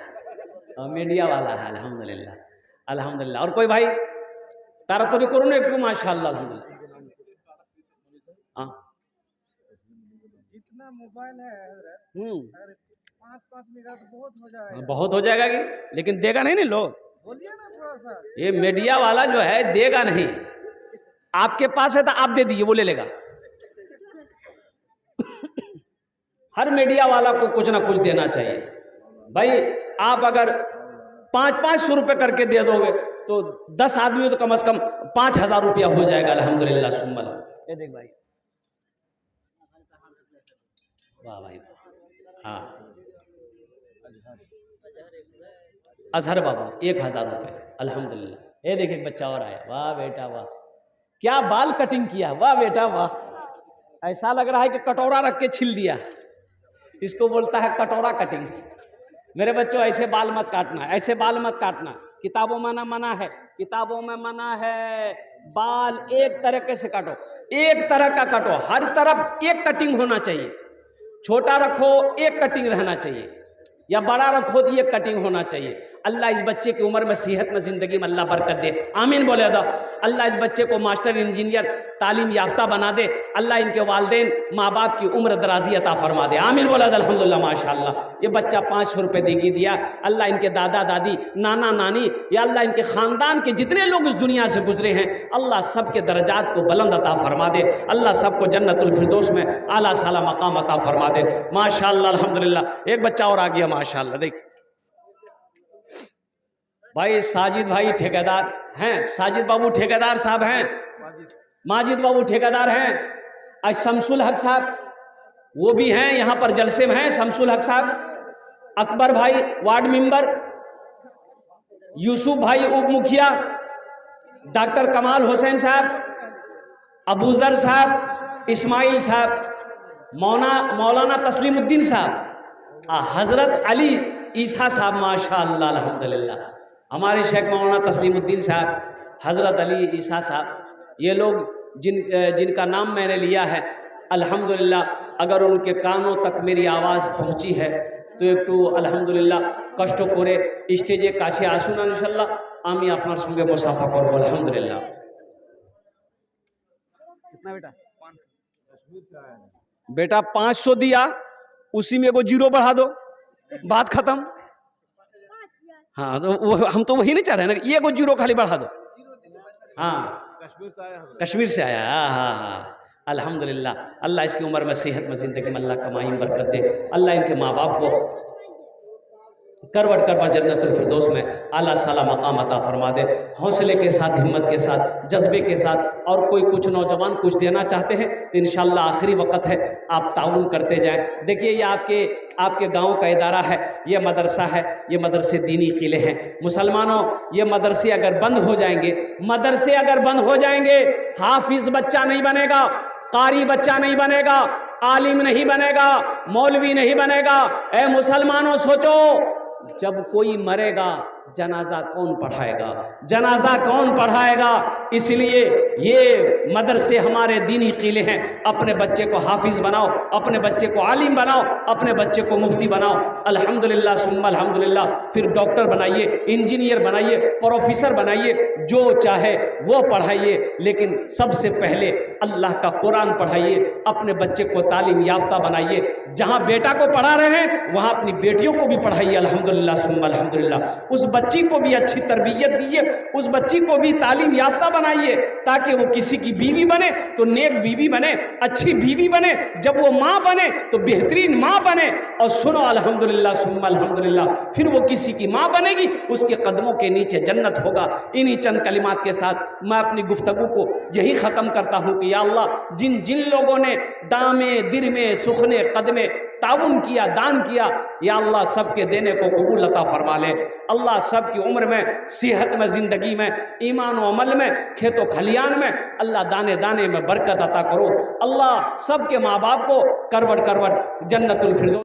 मीडिया वाला है अल्हम्दुलिल्लाह अल्हम्दुलिल्लाह। और कोई भाई तारा तोरी करो ना एक माशाअल्लाह अल्हम्दुलिल्लाह। हाँ, जितना मोबाइल है अगर 5-5 निगाह तो बहुत हो जाएगा। बहुत हो जाएगा कि, लेकिन देगा नहीं ना लोग। बोलिए ना थोड़ा सा। ये मीडिया वाला जो है देगा नहीं। आपके पास है तो आप दे दीजिए, वो ले लेगा। हर मीडिया वाला को कुछ ना कुछ देना चाहिए भाई। आप अगर 500 रुपये करके दे दोगे तो 10 आदमी तो कम से कम 5000 रुपया हो जाएगा अल्हम्दुलिल्लाह सुम्मल। ये देख भाई, वाह भाई। हाँ, अजहर बाबू 1000 रुपये अल्हम्दुलिल्लाह। ये देखिए बच्चा और आया। वाह बेटा वाह, क्या बाल कटिंग किया। वाह बेटा वाह, ऐसा लग रहा है कि कटोरा रख के छिल दिया। इसको बोलता है कटोरा कटिंग। मेरे बच्चों ऐसे बाल मत काटना, ऐसे बाल मत काटना। किताबों में ना मना है, किताबों में मना है। बाल एक तरीके से काटो, एक तरह का काटो, हर तरफ एक कटिंग होना चाहिए। छोटा रखो एक कटिंग रहना चाहिए, या बड़ा रखो तो एक कटिंग होना चाहिए। अल्लाह इस बच्चे की उम्र में, सेहत में, ज़िंदगी में अल्लाह बरकत दे, आमीन बोले दो। अल्लाह इस बच्चे को मास्टर इंजीनियर तालीम याफ्ता बना दे। अल्लाह इनके वालिदैन माँ बाप की उम्र दराजी अता फरमा दे, आमीन बोला दो। अल्हम्दुलिल्लाह माशाअल्लाह। ये बच्चा 500 रुपये देगी दिया। अल्लाह इनके दादा दादी, नाना नानी, या अल्लाह इनके ख़ानदान के जितने लोग इस दुनिया से गुजरे हैं, अल्लाह सबके दर्जात को बुलंद अता फरमा दे। अल्लाह सबको जन्नतुल फिरदौस में आला साला मकाम अता फरमा दे। माशाअल्लाह अल्हम्दुलिल्लाह। एक बच्चा और आ गया माशाअल्लाह। देख भाई, साजिद भाई ठेकेदार हैं, साजिद बाबू ठेकेदार साहब हैं, माजिद बाबू ठेकेदार हैं। आज शमसुल हक साहब वो भी हैं, यहाँ पर जलसे में हैं। शमसुल हक साहब, अकबर भाई वार्ड मेंबर, यूसुफ भाई उप मुखिया, डॉक्टर कमाल हुसैन साहब, अबूजर साहब, इस्माइल साहब, मौलाना तस्लीमुद्दीन साहब, हजरत अली ईसा साहब, माशाअल्लाह अल्हम्दुलिल्लाह। हमारे शेख मौलाना तस्लीमुद्दीन साहब, हजरत अली ईसा साहब, ये लोग जिनका नाम मैंने लिया है, अल्हम्दुलिल्लाह अगर उनके कानों तक मेरी आवाज़ पहुंची है तो एक तो अल्हम्दुलिल्लाह कष्ट करे स्टेजे काछे आसुन इंशाल्लाह आमी अपनार संगे मुसाफा करब अल्हम्दुलिल्लाह। कितना बेटा 500 दिया, उसी में एगो जीरो बढ़ा दो, बात खत्म। हाँ तो वो हम तो वही नहीं चाह रहे ना, ये एगो जीरो खाली बढ़ा दो। हाँ कश्मीर से आया। हाँ हाँ अल्हम्दुलिल्लाह। अल्लाह इसकी उम्र में, सेहत में, ज़िंदगी में अल्लाह कमाई में बरकत दे। अल्लाह इनके माँ बाप को करवट करवा जन्नतुल फिरदौस में आला साला मकाम अता फरमा दे। हौसले के साथ, हिम्मत के साथ, जज्बे के साथ। और कोई कुछ नौजवान कुछ देना चाहते हैं तो इंशाअल्लाह आखिरी वक्त है, आप ताउन करते जाएं। देखिए ये आपके गांव का इदारा है, ये मदरसा है, ये मदरसे दीनी किले हैं। मुसलमानों, ये मदरसे अगर बंद हो जाएंगे, हाफिज बच्चा नहीं बनेगा, कारी बच्चा नहीं बनेगा, आलिम नहीं बनेगा, मौलवी नहीं बनेगा। ए मुसलमानों सोचो, जब कोई मरेगा जनाजा कौन पढ़ाएगा? इसलिए ये मदरसे हमारे दीनी किले हैं। अपने बच्चे को हाफिज बनाओ, अपने बच्चे को आलिम बनाओ, अपने बच्चे को मुफ्ती बनाओ। अल्हम्दुलिल्लाह सुम्मा अल्हम्दुलिल्लाह। फिर डॉक्टर बनाइए, इंजीनियर बनाइए, प्रोफेसर बनाइए, जो चाहे वो पढ़ाइए, लेकिन सबसे पहले अल्लाह का कुरान पढ़ाइए। अपने बच्चे को तालीम याफ्ता बनाइए। जहाँ बेटा को पढ़ा रहे हैं वहाँ अपनी बेटियों को भी पढ़ाइए। अल्हम्दुलिल्लाह सुम्मा अल्हम्दुलिल्लाह। उस बच्ची को भी अच्छी तरबियत दीजिए, उस बच्ची को भी तालीम याफ्ता बनाइए, ताकि वो किसी की बीवी बने तो नेक बीवी बने, अच्छी बीवी बने। जब वो माँ बने तो बेहतरीन माँ बने। और सुनो अल्हम्दुलिल्लाह सुम्मा अल्हम्दुलिल्लाह, फिर वो किसी की माँ बनेगी, उसके कदमों के नीचे जन्नत होगा। इन्हीं चंद कलिमात के साथ मैं अपनी गुफ्तगू को यही ख़त्म करता हूँ कि या अल्लाह, जिन लोगों ने दामे दिरमे सुखने कदमे ताउन किया, दान किया, या अल्लाह सबके देने को कबूल अता फरमा ले। अल्लाह सबकी उम्र में, सेहत में, ज़िंदगी में, ईमान और अमल में, खेतों खलियान में अल्लाह दाने दाने में बरकत अता करो। अल्लाह सबके माँ बाप को करवट करवट जन्नतुल फिरदौस